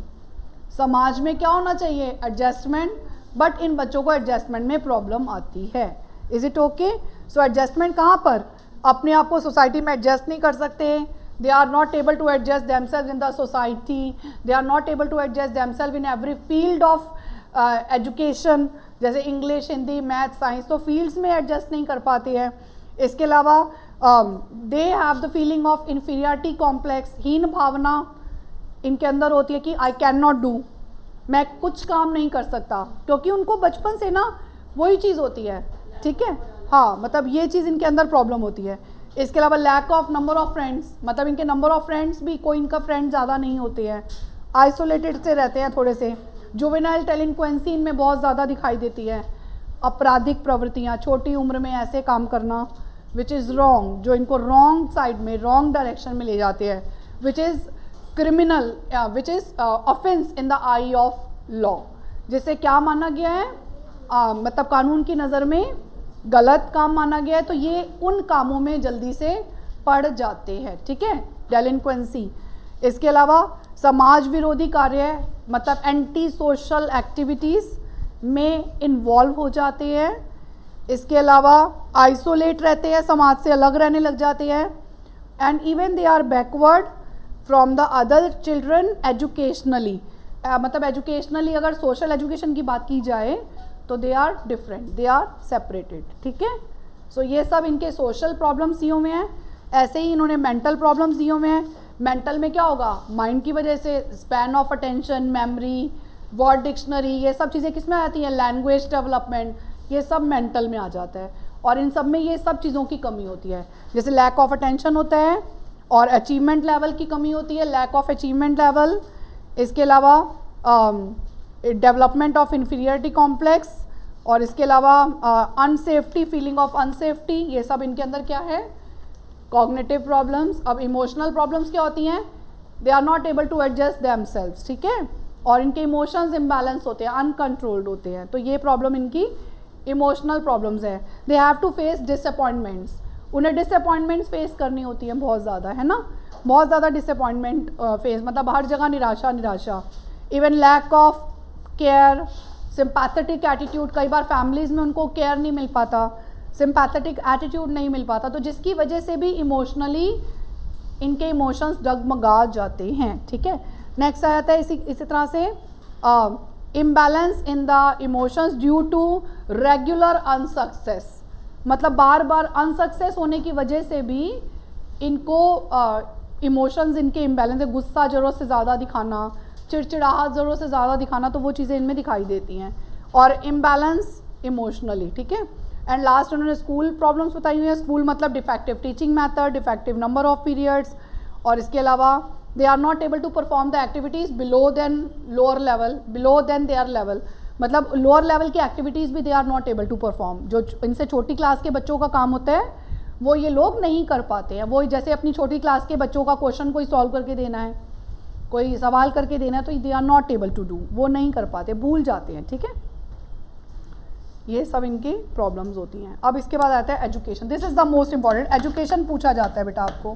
समाज में क्या होना चाहिए, एडजस्टमेंट, बट इन बच्चों को एडजस्टमेंट में प्रॉब्लम आती है। Is it okay. So adjustment कहाँ पर, अपने आप को सोसाइटी में एडजस्ट नहीं कर सकते, they are not able to adjust themselves in the society, they are not able to adjust themselves in every field of education, जैसे इंग्लिश, हिंदी, मैथ, साइंस, तो फील्ड्स में एडजस्ट नहीं कर पाते हैं। इसके अलावा they have the feeling of inferiority complex, हीन भावना इनके अंदर होती है कि आई कैन नॉट डू, मैं कुछ काम नहीं कर सकता, क्योंकि उनको बचपन से ना वही चीज़ होती है, ठीक है। हाँ, मतलब ये चीज़ इनके अंदर प्रॉब्लम होती है। इसके अलावा lack of number of friends, मतलब इनके नंबर ऑफ फ्रेंड्स भी, कोई इनका फ्रेंड ज़्यादा नहीं होते हैं, आइसोलेटेड से रहते हैं थोड़े से। जुवेनाइल डेलिंक्वेंसी इनमें बहुत ज़्यादा दिखाई देती है। आपराधिक प्रवृत्तियाँ, छोटी उम्र में ऐसे काम करना विच इज़ रॉन्ग, जो इनको रॉन्ग साइड में, रॉन्ग डायरेक्शन में ले जाते हैं, which is criminal, which is offence in the I of law, जिसे क्या माना गया है, मतलब कानून की नज़र में गलत काम माना गया है, तो ये उन कामों में जल्दी से पड़ जाते हैं, ठीक है, डेलिंक्वेंसी। इसके अलावा समाज विरोधी कार्य, मतलब एंटी सोशल एक्टिविटीज़ में इन्वॉल्व हो जाते हैं। इसके अलावा आइसोलेट रहते हैं, समाज से अलग रहने लग जाते हैं। And even they are backward from the other children educationally, मतलब एजुकेशनली अगर सोशल एजुकेशन की बात की जाए तो they are different, they are separated, ठीक है। सो ये सब इनके सोशल प्रॉब्लम्स दिए हुए हैं। ऐसे ही इन्होंने मेंटल प्रॉब्लम्स दिए हुए हैं। मेंटल में क्या होगा, माइंड की वजह से span of attention, memory, word dictionary, ये सब चीज़ें किस में आती हैं, लैंग्वेज डेवलपमेंट, ये सब मेंटल में आ जाता है। और इन सब में ये सब चीज़ों की कमी होती है, जैसे लैक ऑफ अटेंशन होता है और अचीवमेंट लेवल की कमी होती है, लैक ऑफ अचीवमेंट लेवल। इसके अलावा डेवलपमेंट ऑफ इन्फीरियरिटी कॉम्प्लेक्स, और इसके अलावा अनसेफ्टी, फीलिंग ऑफ अनसेफ्टी, ये सब इनके अंदर क्या है, कॉग्निटिव प्रॉब्लम्स। अब इमोशनल प्रॉब्लम्स क्या होती हैं, they are not able to adjust themselves, ठीक है, और इनके इमोशंस इम्बैलेंस होते हैं, अनकंट्रोल्ड होते हैं, तो ये प्रॉब्लम इनकी इमोशनल प्रॉब्लम्स है। They have to face disappointments, उन्हें डिसअपॉइंटमेंट्स फेस करनी होती है बहुत ज़्यादा, है ना, बहुत ज़्यादा डिसअपॉइंटमेंट फेस, मतलब हर जगह निराशा निराशा। Even lack of care, sympathetic attitude, कई बार फैमिलीज़ में उनको केयर नहीं मिल पाता, सिंपैथेटिक एटीट्यूड नहीं मिल पाता, तो जिसकी वजह से भी इमोशनली इनके इमोशंस डगमगा जाते हैं, ठीक है। नेक्स्ट आ जाता है इसी तरह से imbalance in the emotions due to regular unsuccess, मतलब बार बार अनसक्सेस होने की वजह से भी इनको इमोशंस इनके इम्बैलेंस है, गुस्सा ज़रूरत से ज़्यादा दिखाना, चिड़चिड़ाहट ज़रूरत से ज़्यादा दिखाना, तो वो चीज़ें इनमें दिखाई देती हैं, और इम्बैलेंस इमोशनली, ठीक है। एंड लास्ट उन्होंने स्कूल प्रॉब्लम्स बताई हुई है। स्कूल मतलब defective teaching method, defective number of periods, और इसके अलावा they are not able to perform the activities below than lower level, below than their level, मतलब लोअर लेवल की एक्टिविटीज़ भी they are not able to perform. जो इनसे छोटी class के बच्चों का काम होता है वो ये लोग नहीं कर पाते हैं। वो जैसे अपनी छोटी क्लास के बच्चों का क्वेश्चन कोई सॉल्व करके देना है, कोई सवाल करके देना है, तो they are not able to do, वो नहीं कर पाते, भूल जाते हैं। ठीक है, ये सब इनकी प्रॉब्लम्स होती हैं। अब इसके बाद आता है education. This is the most important. Education पूछा जाता है बेटा आपको,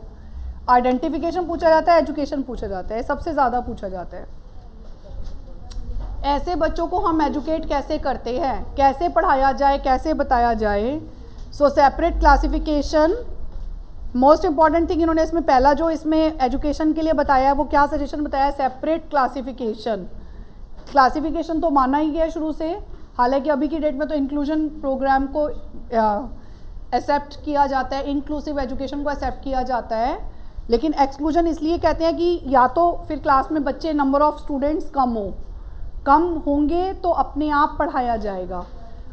आइडेंटिफिकेशन पूछा जाता है, एजुकेशन पूछा जाता है, सबसे ज़्यादा पूछा जाता है। ऐसे बच्चों को हम एजुकेट कैसे करते हैं, कैसे पढ़ाया जाए, कैसे बताया जाए। So separate classification, most important thing इन्होंने इसमें पहला जो इसमें एजुकेशन के लिए बताया है वो क्या सजेशन बताया है, सेपरेट क्लासिफिकेशन। क्लासिफिकेशन तो माना ही गया है शुरू से, हालांकि अभी की डेट में तो इंक्लूजन प्रोग्राम को एक्सेप्ट किया जाता है, इंक्लूसिव एजुकेशन को एक्सेप्ट किया जाता है, लेकिन एक्सक्लूजन इसलिए कहते हैं कि या तो फिर क्लास में बच्चे नंबर ऑफ स्टूडेंट्स कम होंगे तो अपने आप पढ़ाया जाएगा,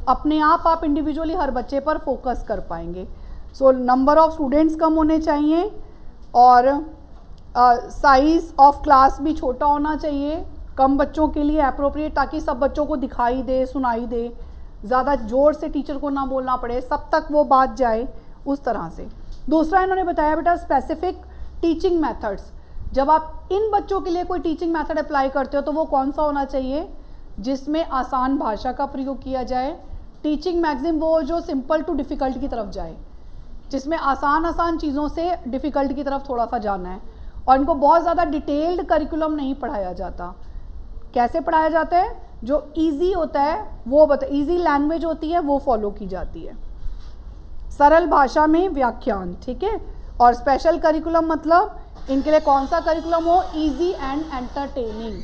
अपने आप इंडिविजुअली हर बच्चे पर फोकस कर पाएंगे। सो नंबर ऑफ स्टूडेंट्स कम होने चाहिए और साइज़ ऑफ क्लास भी छोटा होना चाहिए, कम बच्चों के लिए अप्रोप्रिएट, ताकि सब बच्चों को दिखाई दे, सुनाई दे, ज़्यादा ज़ोर से टीचर को ना बोलना पड़े, सब तक वो बात जाए उस तरह से। दूसरा इन्होंने बताया बेटा स्पेसिफिक टीचिंग मेथड्स। जब आप इन बच्चों के लिए कोई टीचिंग मेथड अप्लाई करते हो तो वो कौन सा होना चाहिए, जिसमें आसान भाषा का प्रयोग किया जाए। टीचिंग मैगजीन वो जो सिंपल टू डिफ़िकल्ट की तरफ जाए, जिसमें आसान चीज़ों से डिफ़िकल्ट की तरफ थोड़ा सा जाना है, और इनको बहुत ज़्यादा डिटेल्ड करिकुलम नहीं पढ़ाया जाता। कैसे पढ़ाया जाता है, जो ईजी होता है वो ईजी लैंग्वेज होती है वो फॉलो की जाती है, सरल भाषा में व्याख्यान। ठीक है, और स्पेशल करिकुलम मतलब इनके लिए कौन सा करिकुलम हो, ईजी एंड एंटरटेनिंग।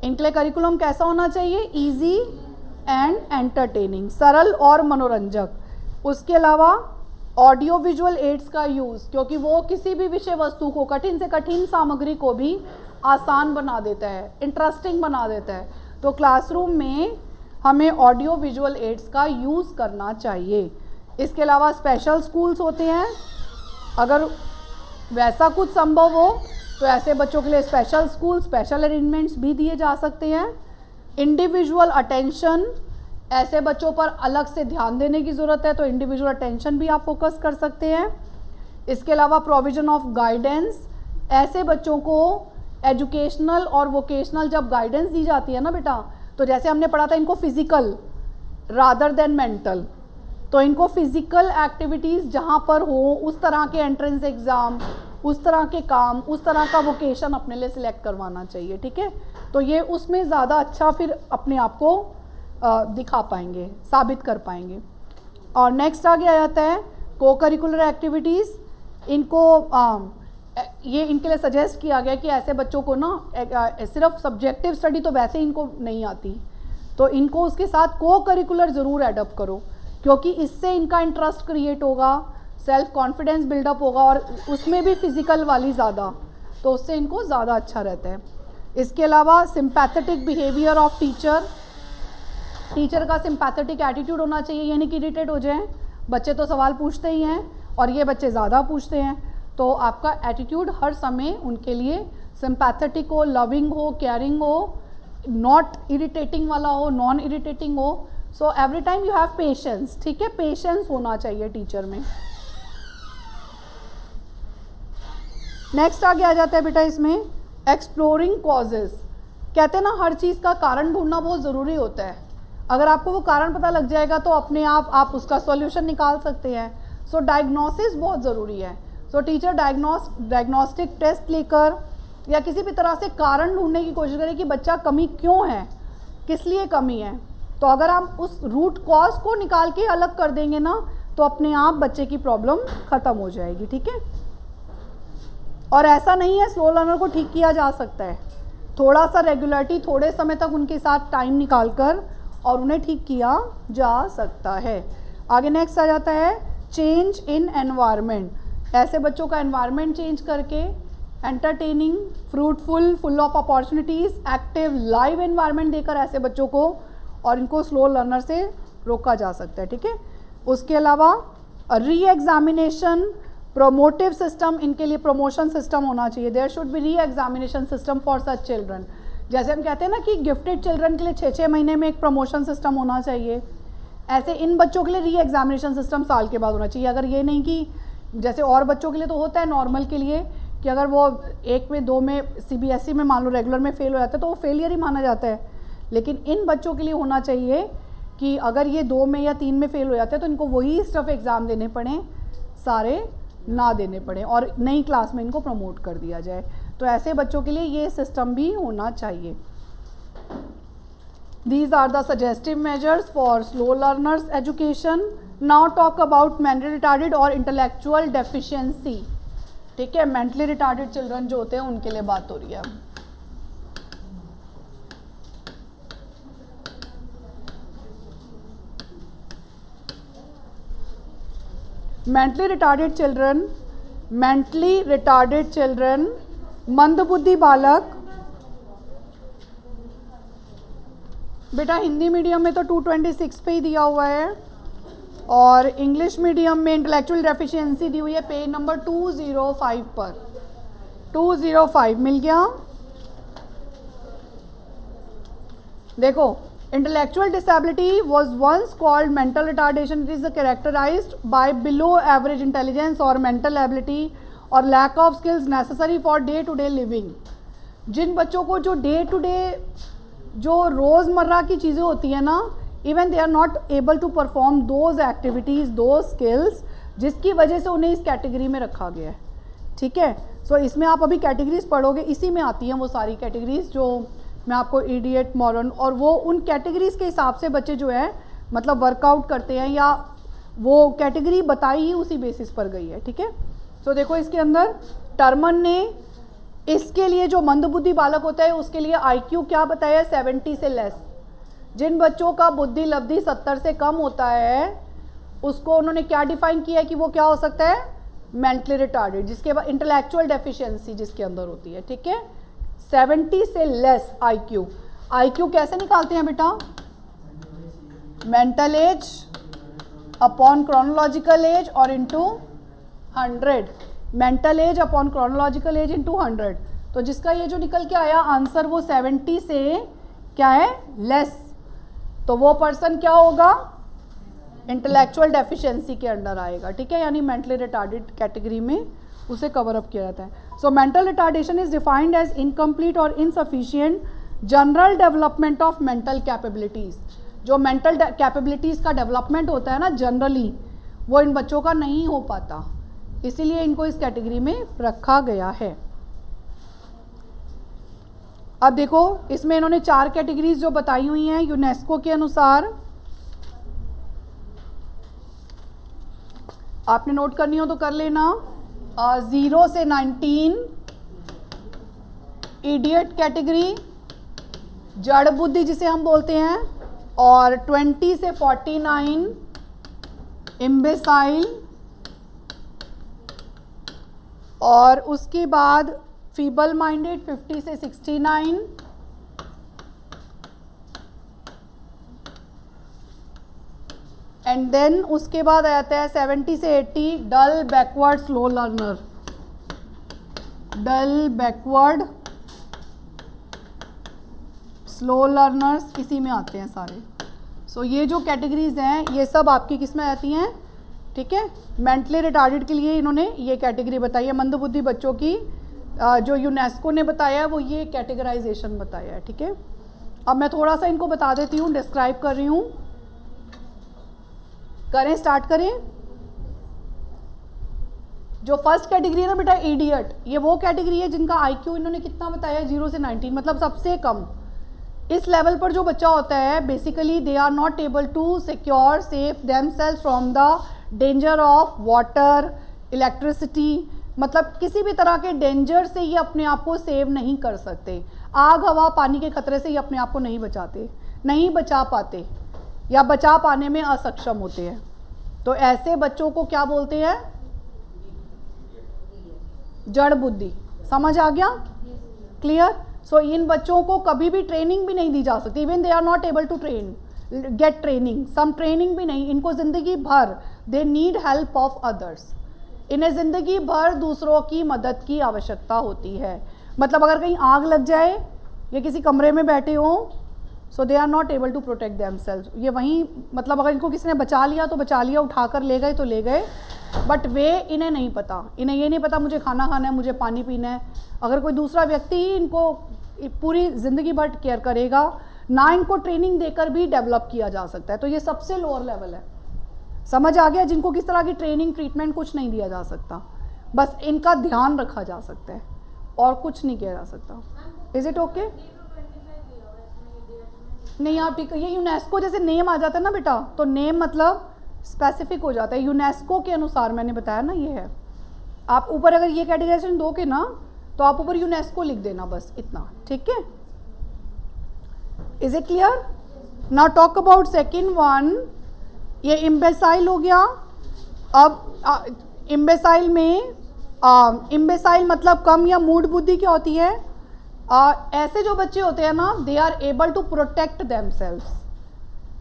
इनके लिए करिकुलम कैसा होना चाहिए, ईजी एंड एंटरटेनिंग, सरल और मनोरंजक। उसके अलावा ऑडियो विजुअल एड्स का यूज़, क्योंकि वो किसी भी विषय वस्तु को, कठिन से कठिन सामग्री को भी आसान बना देता है, इंटरेस्टिंग बना देता है। तो क्लासरूम में हमें ऑडियो विजुअल एड्स का यूज़ करना चाहिए। इसके अलावा स्पेशल स्कूल्स होते हैं, अगर वैसा कुछ संभव हो तो ऐसे बच्चों के लिए स्पेशल स्कूल, स्पेशल अरेंजमेंट्स भी दिए जा सकते हैं। इंडिविजुअल अटेंशन, ऐसे बच्चों पर अलग से ध्यान देने की ज़रूरत है तो इंडिविजुअल अटेंशन भी आप फोकस कर सकते हैं। इसके अलावा प्रोविज़न ऑफ गाइडेंस, ऐसे बच्चों को एजुकेशनल और वोकेशनल जब गाइडेंस दी जाती है ना बेटा, तो जैसे हमने पढ़ा था इनको फिज़िकल रादर देन मेंटल, तो इनको फिज़िकल एक्टिविटीज़ जहाँ पर हो, उस तरह के एंट्रेंस एग्ज़ाम, उस तरह के काम, उस तरह का वोकेशन अपने लिए सिलेक्ट करवाना चाहिए। ठीक है, तो ये उसमें ज़्यादा अच्छा फिर अपने आप को दिखा पाएंगे, साबित कर पाएंगे। और नेक्स्ट आगे आ जाता है को करिकुलर एक्टिविटीज़। इनको ये इनके लिए सजेस्ट किया गया कि ऐसे बच्चों को ना सिर्फ सब्जेक्टिव स्टडी तो वैसे इनको नहीं आती, तो इनको उसके साथ को करिकुलर ज़रूर एडप्ट करो, क्योंकि इससे इनका इंटरेस्ट क्रिएट होगा, सेल्फ कॉन्फिडेंस बिल्डअप होगा, और उसमें भी फिज़िकल वाली ज़्यादा, तो उससे इनको ज़्यादा अच्छा रहता है। इसके अलावा सिंपैथेटिक बिहेवियर ऑफ टीचर का सिंपैथेटिक एटीट्यूड होना चाहिए, यानी कि इरिटेट हो जाएं, बच्चे तो सवाल पूछते ही हैं और ये बच्चे ज़्यादा पूछते हैं, तो आपका एटीट्यूड हर समय उनके लिए सिंपैथेटिक हो, लविंग हो, केयरिंग हो, नॉट इरिटेटिंग वाला हो, नॉन इरिटेटिंग हो। So every time you have patience. ठीक है, पेशेंस होना चाहिए टीचर में। नेक्स्ट आगे आ जाता है बेटा इसमें एक्सप्लोरिंग कॉजेज़। कहते हैं ना हर चीज़ का कारण ढूंढना बहुत ज़रूरी होता है, अगर आपको वो कारण पता लग जाएगा तो अपने आप उसका सॉल्यूशन निकाल सकते हैं। सो डायग्नोसिस बहुत ज़रूरी है। सो टीचर डायग्नोस्टिक टेस्ट लेकर या किसी भी तरह से कारण ढूंढने की कोशिश करें कि बच्चा कमी क्यों है, किस लिए कमी है। तो अगर आप उस रूट कॉज को निकाल के अलग कर देंगे ना, तो अपने आप बच्चे की प्रॉब्लम ख़त्म हो जाएगी। ठीक है, और ऐसा नहीं है स्लो लर्नर को ठीक किया जा सकता है, थोड़ा सा रेगुलरिटी, थोड़े समय तक उनके साथ टाइम निकाल कर और उन्हें ठीक किया जा सकता है। आगे नेक्स्ट आ जाता है चेंज इन एनवायरनमेंट। ऐसे बच्चों का एनवायरनमेंट चेंज करके entertaining, fruitful, full of opportunities, active, live environment देकर ऐसे बच्चों को और इनको स्लो लर्नर से रोका जा सकता है। ठीक है, उसके अलावा री एग्जामिनेशन, प्रोमोटिव सिस्टम, इनके लिए प्रमोशन सिस्टम होना चाहिए। There should be re examination system for such children. जैसे हम कहते हैं ना कि गिफ्टेड चिल्ड्रन के लिए 6-6 महीने में एक प्रमोशन सिस्टम होना चाहिए, ऐसे इन बच्चों के लिए री एग्जामिनेशन सिस्टम साल के बाद होना चाहिए। अगर ये नहीं कि जैसे और बच्चों के लिए तो होता है नॉर्मल के लिए कि अगर वो 1 में 2 में CBSE में मान लो रेगुलर में फेल हो जाता है तो वो फेलियर ही माना जाता है, लेकिन इन बच्चों के लिए होना चाहिए कि अगर ये 2 में या 3 में फेल हो जाते हैं तो इनको वही स्टफ एग्ज़ाम देने पड़े, सारे ना देने पड़े और नई क्लास में इनको प्रमोट कर दिया जाए। तो ऐसे बच्चों के लिए ये सिस्टम भी होना चाहिए। These are the suggestive measures for slow learners education. Now talk about mentally retarded और intellectual deficiency. ठीक है, mentally retarded children जो होते हैं उनके लिए बात हो रही है। mentally retarded children, मंदबुद्धि बालक, बेटा हिंदी मीडियम में तो 226 पे ही दिया हुआ है और इंग्लिश मीडियम में इंटेलेक्चुअल डेफिशिएंसी दी हुई है पेज नंबर 205 पर। 205 मिल गया। देखो, intellectual disability was once called mental retardation. It is characterized by below average intelligence or mental ability or lack of skills necessary for day to day living. जिन बच्चों को जो day to day जो रोज़मर्रा की चीज़ें होती हैं ना, even they are not able to perform those activities, those skills, जिसकी वजह से उन्हें इस कैटेगरी में रखा गया है। ठीक है, सो इसमें आप अभी कैटेगरीज पढ़ोगे, इसी में आती हैं वो सारी कैटेगरीज जो मैं आपको इडियट, मॉरन, और वो उन कैटेगरीज के हिसाब से बच्चे जो है मतलब वर्कआउट करते हैं या वो कैटेगरी बताई ही उसी बेसिस पर गई है। ठीक है, सो देखो इसके अंदर टर्मन ने इसके लिए जो मंदबुद्धि बालक होता है उसके लिए IQ क्या बताया है, 70 से लेस। जिन बच्चों का बुद्धि लब्धि 70 से कम होता है उसको उन्होंने क्या डिफाइन किया है कि वो क्या हो सकता है, मेंटली रिटार्डेड, जिसके बाद इंटेलेक्चुअल डेफिशिएंसी जिसके अंदर होती है। ठीक है, 70 से लेस IQ। IQ कैसे निकालते हैं बेटा, mental age upon chronological age और into 100, mental age upon chronological age into 100। तो जिसका ये जो निकल के आया आंसर वो 70 से क्या है, लेस, तो वो पर्सन क्या होगा, इंटेलेक्चुअल डेफिशिएंसी के अंडर आएगा। ठीक है, यानी मेंटली रिटार्डेड कैटेगरी में उसे कवर अप किया जाता है। So mental retardation is defined as incomplete और insufficient general development of mental capabilities. जो मेंटल कैपेबिलिटीज़ का डेवलपमेंट होता है ना जनरली, वो इन बच्चों का नहीं हो पाता, इसीलिए इनको इस कैटेगरी में रखा गया है। अब देखो इसमें इन्होंने 4 कैटेगरीज जो बताई हुई हैं यूनेस्को के अनुसार, आपने नोट करनी हो तो कर लेना। 0 से 19 इडियट कैटेगरी, जड़ बुद्धि जिसे हम बोलते हैं, और 20 से 49 इम्बेसाइल, और उसके बाद फीबल माइंडेड 50 से 69, एंड देन उसके बाद आता है 70 से 80 डल बैकवर्ड स्लो लर्नर, डल बैकवर्ड स्लो लर्नर्स इसी में आते हैं सारे। सो ये जो कैटेगरीज हैं ये सब आपकी किस में आती हैं, ठीक है। मेंटली रिटार्डेड के लिए इन्होंने ये कैटेगरी बताई है, मंदबुद्धि बच्चों की जो यूनेस्को ने बताया है वो ये कैटेगराइजेशन बताया है, ठीक है। अब मैं थोड़ा सा इनको बता देती हूँ, डिस्क्राइब कर रही हूँ, करें स्टार्ट करें। जो फर्स्ट कैटेगरी है ना बेटा इडियट, ये वो कैटेगरी है जिनका IQ इन्होंने कितना बताया, 0 से 19, मतलब सबसे कम। इस लेवल पर जो बच्चा होता है basically they are not able to secure safe themself from the danger of water, electricity, मतलब किसी भी तरह के डेंजर से ये अपने आप को सेव नहीं कर सकते। आग, हवा, पानी के खतरे से ये अपने आप को नहीं बचाते, नहीं बचा पाते या बचा पाने में असक्षम होते हैं। तो ऐसे बच्चों को क्या बोलते हैं, जड़ बुद्धि। समझ आ गया, क्लियर। सो इन बच्चों को कभी भी ट्रेनिंग भी नहीं दी जा सकती, even they are not able to get training, some training भी नहीं। इनको जिंदगी भर they need help of others, इन्हें ज़िंदगी भर दूसरों की मदद की आवश्यकता होती है। मतलब अगर कहीं आग लग जाए ये किसी कमरे में बैठे हों, so they are not able to protect themselves. ये वहीं मतलब अगर इनको किसी ने बचा लिया तो बचा लिया, उठाकर ले गए तो ले गए, बट वे इन्हें नहीं पता, इन्हें ये नहीं पता मुझे खाना खाना है, मुझे पानी पीना है। अगर कोई दूसरा व्यक्ति ही इनको पूरी ज़िंदगी भर केयर करेगा, ना इनको ट्रेनिंग देकर भी डेवलप किया जा सकता है। तो ये सबसे लोअर लेवल है, समझ आ गया, जिनको किस तरह की ट्रेनिंग ट्रीटमेंट कुछ नहीं दिया जा सकता, बस इनका ध्यान रखा जा सकता है और कुछ नहीं किया जा सकता। Is it okay? नहीं आप ठीक, ये यूनेस्को जैसे नेम आ जाता है ना बेटा, तो नेम मतलब स्पेसिफिक हो जाता है, यूनेस्को के अनुसार मैंने बताया ना ये है। आप ऊपर अगर ये कैटेगराइजेशन दोगे ना तो आप ऊपर यूनेस्को लिख देना, बस इतना, ठीक है? Is it clear? Now talk about second one, ये इम्बेसाइल हो गया। अब इम्बेसाइल में इम्बेसाइल मतलब कम या मूड बुद्धि क्या होती है? ऐसे जो बच्चे होते हैं ना, they are able to protect themselves,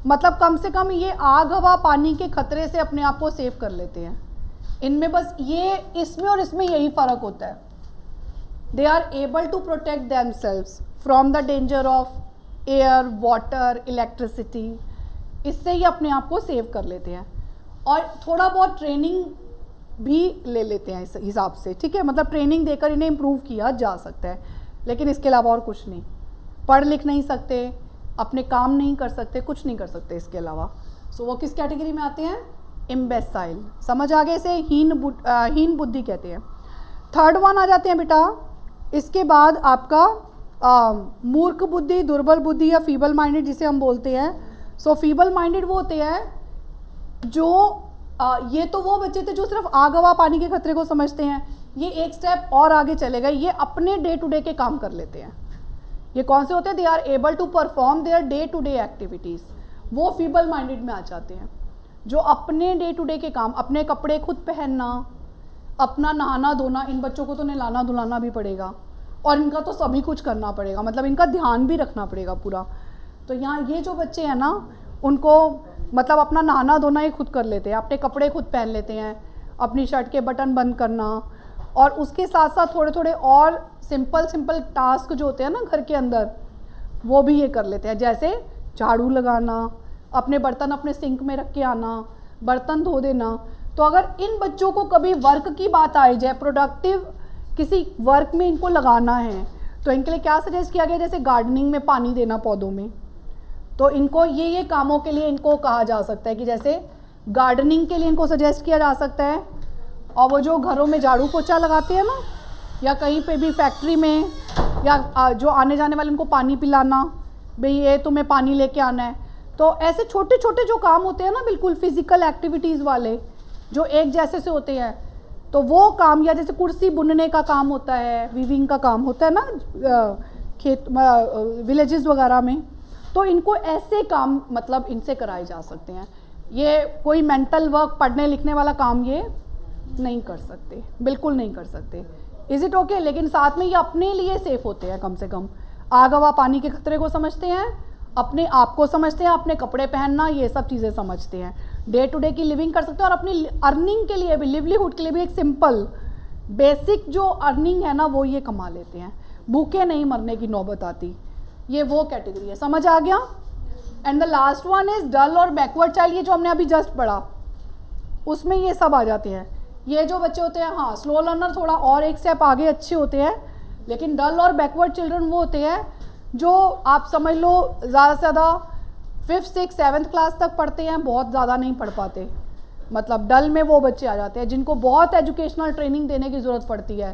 मतलब कम से कम ये आग हवा पानी के खतरे से अपने आप को सेव कर लेते हैं। इनमें बस ये, इसमें और इसमें यही फ़र्क होता है। They are able to protect themselves from the danger of air, water, electricity, इससे ही अपने आप को सेव कर लेते हैं और थोड़ा बहुत ट्रेनिंग भी ले लेते हैं इस हिसाब से, ठीक है? मतलब ट्रेनिंग देकर इन्हें इम्प्रूव किया जा सकता है, लेकिन इसके अलावा और कुछ नहीं। पढ़ लिख नहीं सकते, अपने काम नहीं कर सकते, कुछ नहीं कर सकते इसके अलावा। सो वो किस कैटेगरी में आते हैं? इम्बेसाइल। समझ आ गए? इसे हीन बुद्धि कहते हैं। थर्ड वन आ जाते हैं बेटा, इसके बाद आपका मूर्ख बुद्धि, दुर्बल बुद्धि या फीबल माइंडेड जिसे हम बोलते हैं। सो फीबल माइंडेड वो होते हैं जो ये तो वो बच्चे थे जो सिर्फ आग हवा पानी के खतरे को समझते हैं, ये एक स्टेप और आगे चले गए, ये अपने डे टू डे के काम कर लेते हैं। ये कौन से होते हैं? They are able to perform their day to day activities. वो फीबल माइंडेड में आ जाते हैं, जो अपने डे टू डे के काम, अपने कपड़े खुद पहनना, अपना नहाना धोना, इन बच्चों को तो नहलाना धुलाना भी पड़ेगा और इनका तो सभी कुछ करना पड़ेगा, मतलब इनका ध्यान भी रखना पड़ेगा पूरा। तो यहाँ ये जो बच्चे हैं ना, उनको मतलब अपना नहाना धोना ही खुद कर लेते हैं, अपने कपड़े खुद पहन लेते हैं, अपनी शर्ट के बटन बंद करना, और उसके साथ साथ थोड़े थोड़े और सिंपल टास्क जो होते हैं ना घर के अंदर, वो भी ये कर लेते हैं, जैसे झाड़ू लगाना, अपने बर्तन अपने सिंक में रख के आना, बर्तन धो देना। तो अगर इन बच्चों को कभी वर्क की बात आई जाए, प्रोडक्टिव किसी वर्क में इनको लगाना है, तो इनके लिए क्या सजेस्ट किया गया? जैसे गार्डनिंग में पानी देना पौधों में, तो इनको ये कामों के लिए इनको कहा जा सकता है कि जैसे गार्डनिंग के लिए इनको सजेस्ट किया जा सकता है। और वो जो घरों में झाड़ू पोछा लगाते हैं ना, या कहीं पे भी फैक्ट्री में, या जो आने जाने वाले उनको पानी पिलाना, भाई ये तुम्हें पानी लेके आना है। तो ऐसे छोटे छोटे जो काम होते हैं ना, बिल्कुल फिजिकल एक्टिविटीज़ वाले, जो एक जैसे से होते हैं, तो वो काम, या जैसे कुर्सी बुनने का काम होता है, वीविंग का काम होता है ना खेत विलेजेस वगैरह में, तो इनको ऐसे काम मतलब इनसे कराए जा सकते हैं। ये कोई मेंटल वर्क, पढ़ने लिखने वाला काम ये नहीं कर सकते, बिल्कुल नहीं कर सकते। Is it okay? लेकिन साथ में ये अपने लिए सेफ होते हैं, कम से कम आग हवा पानी के खतरे को समझते हैं, अपने आप को समझते हैं, अपने कपड़े पहनना, ये सब चीज़ें समझते हैं, डे टू डे की लिविंग कर सकते हैं, और अपनी अर्निंग के लिए भी, लिवलीहुड के लिए भी एक सिंपल बेसिक जो अर्निंग है ना, वो ये कमा लेते हैं, भूखे नहीं मरने की नौबत आती। ये वो कैटेगरी है, समझ आ गया? And the last one is dull और बैकवर्ड चाइल्ड, ये जो हमने अभी जस्ट पढ़ा, उसमें ये सब आ जाते हैं। ये जो बच्चे होते हैं, हाँ स्लो लर्नर थोड़ा और एक स्टेप आगे अच्छे होते हैं, लेकिन डल और बैकवर्ड चिल्ड्रन वो होते हैं जो आप समझ लो ज़्यादा से ज़्यादा 5th 6th 7th क्लास तक पढ़ते हैं, बहुत ज़्यादा नहीं पढ़ पाते। मतलब डल में वो बच्चे आ जाते हैं जिनको बहुत एजुकेशनल ट्रेनिंग देने की ज़रूरत पड़ती है,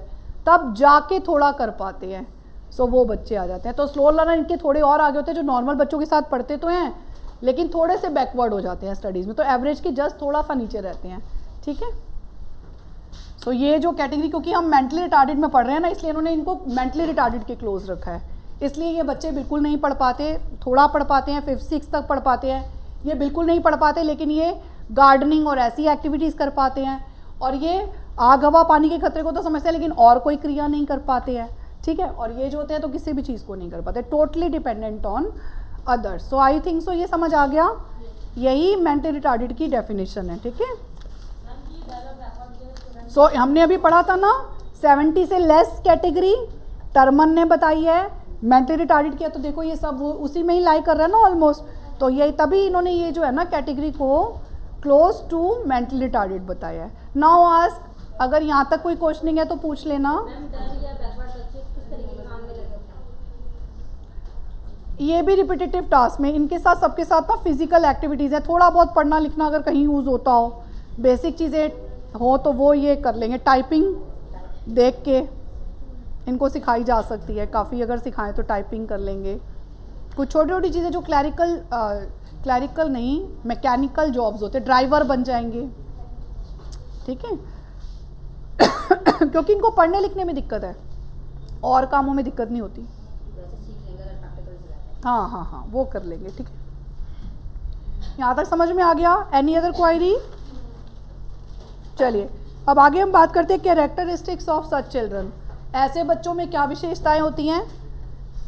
तब जाके थोड़ा कर पाते हैं, सो वो बच्चे आ जाते हैं। तो स्लो लर्नर इनके थोड़े और आगे होते हैं, जो नॉर्मल बच्चों के साथ पढ़ते तो हैं लेकिन थोड़े से बैकवर्ड हो जाते हैं स्टडीज़ में, तो एवरेज की जस्ट थोड़ा सा नीचे रहते हैं, ठीक है? सो ये जो कैटेगरी, क्योंकि हम मेंटली रिटार्डेड में पढ़ रहे हैं ना, इसलिए इन्होंने इनको मेंटली रिटार्डेड के क्लोज रखा है। इसलिए ये बच्चे बिल्कुल नहीं पढ़ पाते, थोड़ा पढ़ पाते हैं, 5th 6th तक पढ़ पाते हैं, ये बिल्कुल नहीं पढ़ पाते, लेकिन ये गार्डनिंग और ऐसी एक्टिविटीज़ कर पाते हैं, और ये आग हवा पानी के खतरे को तो समझते हैं लेकिन और कोई क्रिया नहीं कर पाते हैं, ठीक है? और ये जो होते हैं तो किसी भी चीज़ को नहीं कर पाते, totally dependent on others. So I think so ये समझ आ गया, यही मेंटली रिटार्डेड की डेफिनेशन है, ठीक है? सो हमने अभी पढ़ा था ना 70 से लेस कैटेगरी टर्मन ने बताई है, मेंटली रिटार्डेड किया तो देखो ये सब वो उसी में ही लाई कर रहा है ना ऑलमोस्ट, तो ये तभी इन्होंने ये जो है ना कैटेगरी को क्लोज टू मेंटली रिटार्डेड बताया है। नाउ आस्क, अगर यहाँ तक कोई क्वेश्चनिंग है तो पूछ लेना। ये भी रिपीटेटिव टास्क में इनके साथ सबके साथ ना फिजिकल एक्टिविटीज़ है, थोड़ा बहुत पढ़ना लिखना अगर कहीं यूज़ होता हो, बेसिक चीज़ें हो तो वो ये कर लेंगे। टाइपिंग देख के इनको सिखाई जा सकती है काफ़ी, अगर सिखाएं तो टाइपिंग कर लेंगे। कुछ छोटी छोटी चीज़ें जो क्लैरिकल नहीं मैकेनिकल जॉब्स होते, ड्राइवर बन जाएंगे, ठीक है क्योंकि इनको पढ़ने लिखने में दिक्कत है और कामों में दिक्कत नहीं होती। हाँ हाँ हाँ वो कर लेंगे, ठीक है। यहाँ तक समझ में आ गया? Any other query? चलिए अब आगे हम बात करते हैं कैरेक्टरिस्टिक्स ऑफ सच चिल्ड्रन। ऐसे बच्चों में क्या विशेषताएं होती हैं,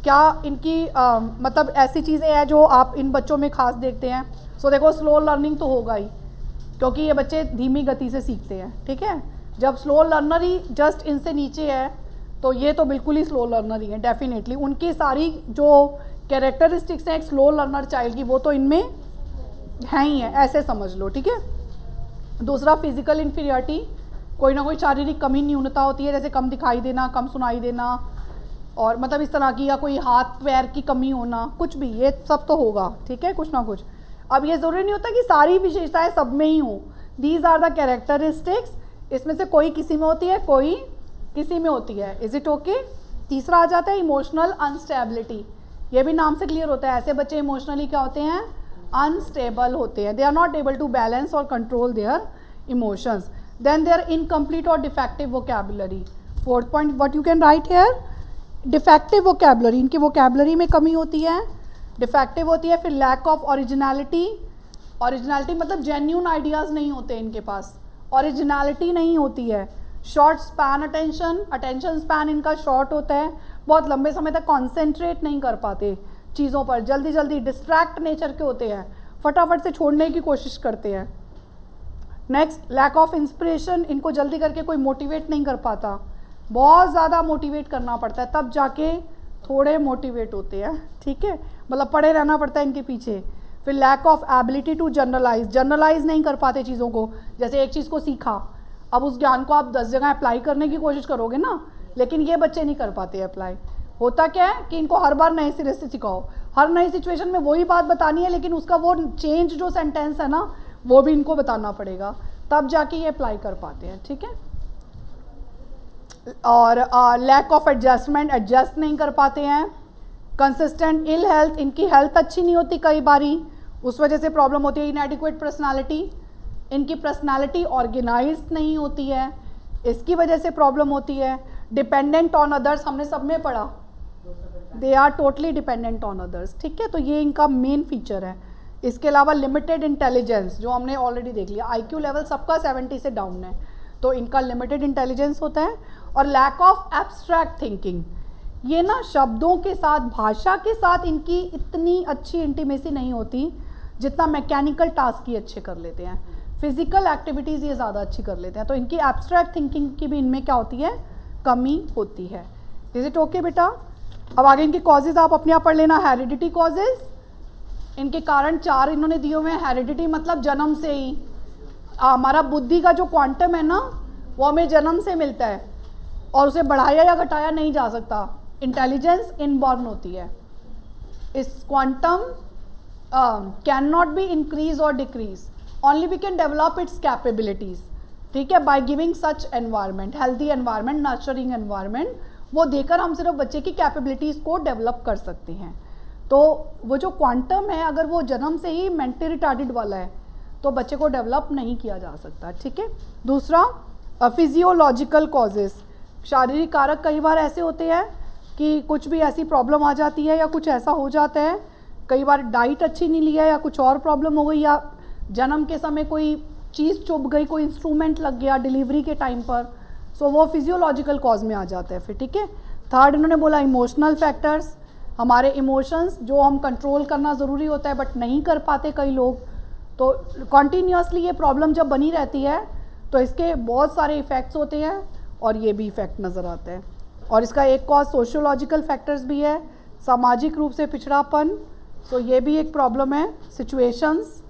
क्या इनकी मतलब ऐसी चीज़ें हैं जो आप इन बच्चों में खास देखते हैं। सो देखो स्लो लर्निंग तो होगा ही, क्योंकि ये बच्चे धीमी गति से सीखते हैं, ठीक है। जब स्लो लर्नर ही जस्ट इनसे नीचे है तो ये तो बिल्कुल ही स्लो लर्नर ही है डेफिनेटली। उनकी सारी जो कैरेक्टरिस्टिक्स हैं एक स्लो लर्नर चाइल्ड की वो तो इनमें है ही है, ऐसे समझ लो, ठीक है। दूसरा फिजिकल इन्फीरियरिटी, कोई ना कोई शारीरिक कमी न्यूनता होती है, जैसे कम दिखाई देना, कम सुनाई देना और मतलब इस तरह की, या कोई हाथ पैर की कमी होना, कुछ भी, ये सब तो होगा, ठीक है, कुछ ना कुछ। अब ये ज़रूरी नहीं होता कि सारी विशेषताएं सब में ही हों। दीज आर द कैरेक्टरिस्टिक्स, इसमें से कोई किसी में होती है, कोई किसी में होती है। Is it okay? तीसरा आ जाता है इमोशनल अनस्टेबिलिटी। ये भी नाम से क्लियर होता है, ऐसे बच्चे इमोशनली क्या होते हैं, अनस्टेबल होते हैं। They are not able to balance और control their emotions. Then they are incomplete और defective vocabulary. Fourth point what you can write here, defective vocabulary, इनकी वोकैबुलरी में कमी होती है, डिफेक्टिव होती है। फिर लैक ऑफ ओरिजिनलिटी, ओरिजिनलिटी मतलब जेन्यून आइडियाज़ नहीं होते इनके पास, ओरिजिनलिटी नहीं होती है। Short span attention, attention span इनका शॉर्ट होता है, बहुत लंबे समय तक कॉन्सेंट्रेट नहीं कर पाते चीज़ों पर, जल्दी जल्दी डिस्ट्रैक्ट नेचर के होते हैं, फटाफट से छोड़ने की कोशिश करते हैं। नेक्स्ट लैक ऑफ इंस्पिरेशन, इनको जल्दी करके कोई मोटिवेट नहीं कर पाता, बहुत ज़्यादा मोटिवेट करना पड़ता है तब जाके थोड़े मोटिवेट होते हैं, ठीक है, मतलब पड़े रहना पड़ता है इनके पीछे। फिर lack of ability to generalise, generalise नहीं कर पाते चीज़ों को, जैसे एक चीज़ को सीखा, अब उस ज्ञान को आप 10 जगह अप्लाई करने की कोशिश करोगे ना, लेकिन ये बच्चे नहीं कर पाते अप्लाई। होता क्या है कि इनको हर बार नए सिरे से सिखाओ, हर नई सिचुएशन में वही बात बतानी है, लेकिन उसका वो चेंज जो सेंटेंस है ना वो भी इनको बताना पड़ेगा, तब जाके ये अप्लाई कर पाते हैं, ठीक है। और लैक ऑफ एडजस्टमेंट, एडजस्ट नहीं कर पाते हैं। कंसिस्टेंट इल हेल्थ, इनकी हेल्थ अच्छी नहीं होती कई बारी, उस वजह से प्रॉब्लम होती है। इनएडिक्वेट पर्सनालिटी, इनकी पर्सनालिटी ऑर्गेनाइज्ड नहीं होती है, इसकी वजह से प्रॉब्लम होती है। डिपेंडेंट ऑन अदर्स, हमने सब में पढ़ा, they are totally dependent on others, ठीक है, तो ये इनका मेन फीचर है। इसके अलावा लिमिटेड इंटेलिजेंस, जो हमने ऑलरेडी देख लिया, IQ लेवल सबका 70 से डाउन है, तो इनका लिमिटेड इंटेलिजेंस होता है। और लैक ऑफ एब्स्ट्रैक्ट थिंकिंग, ये ना शब्दों के साथ, भाषा के साथ इनकी इतनी अच्छी इंटीमेसी नहीं होती जितना मैकेनिकल टास्क ही अच्छे कर लेते हैं, फिजिकल एक्टिविटीज़ ये ज़्यादा अच्छी कर लेते हैं, तो इनकी एब्स्ट्रैक्ट थिंकिंग की भी इनमें क्या होती है, कमी होती है। इज इट ओके बेटा? अब आगे इनके कॉजेज आप अपने आप पढ़ लेना। हेरिडिटी कॉजेज, इनके कारण 4 इन्होंने दिए हुए हैं। हेरिडिटी मतलब जन्म से ही, हमारा बुद्धि का जो क्वांटम है ना वो हमें जन्म से मिलता है और उसे बढ़ाया या घटाया नहीं जा सकता। इंटेलिजेंस इनबॉर्न होती है, इस quantum can not be increase और decrease, only we can develop its capabilities, ठीक है, by giving such environment, healthy environment, nurturing environment, वो देकर हम सिर्फ बच्चे की कैपेबिलिटीज़ को डेवलप कर सकते हैं। तो वो जो क्वांटम है अगर वो जन्म से ही मेंटली रिटार्डेड वाला है तो बच्चे को डेवलप नहीं किया जा सकता, ठीक है। दूसरा फिजियोलॉजिकल कॉजेस, शारीरिक कारक कई बार ऐसे होते हैं कि कुछ भी ऐसी प्रॉब्लम आ जाती है या कुछ ऐसा हो जाता है, कई बार डाइट अच्छी नहीं लिया या कुछ और प्रॉब्लम हो गई, या जन्म के समय कोई चीज़ चुभ गई, कोई इंस्ट्रूमेंट लग गया डिलीवरी के टाइम पर, सो वो फिजियोलॉजिकल कॉज में आ जाता है फिर, ठीक है। थर्ड इन्होंने बोला इमोशनल फैक्टर्स, हमारे इमोशंस जो हम कंट्रोल करना ज़रूरी होता है बट नहीं कर पाते कई लोग, तो कॉन्टीन्यूसली ये प्रॉब्लम जब बनी रहती है तो इसके बहुत सारे इफ़ेक्ट्स होते हैं और ये भी इफ़ेक्ट नज़र आता है। और इसका एक कॉज सोशियोलॉजिकल फैक्टर्स भी है, सामाजिक रूप से पिछड़ापन, सो ये भी एक प्रॉब्लम है, सिचुएशंस।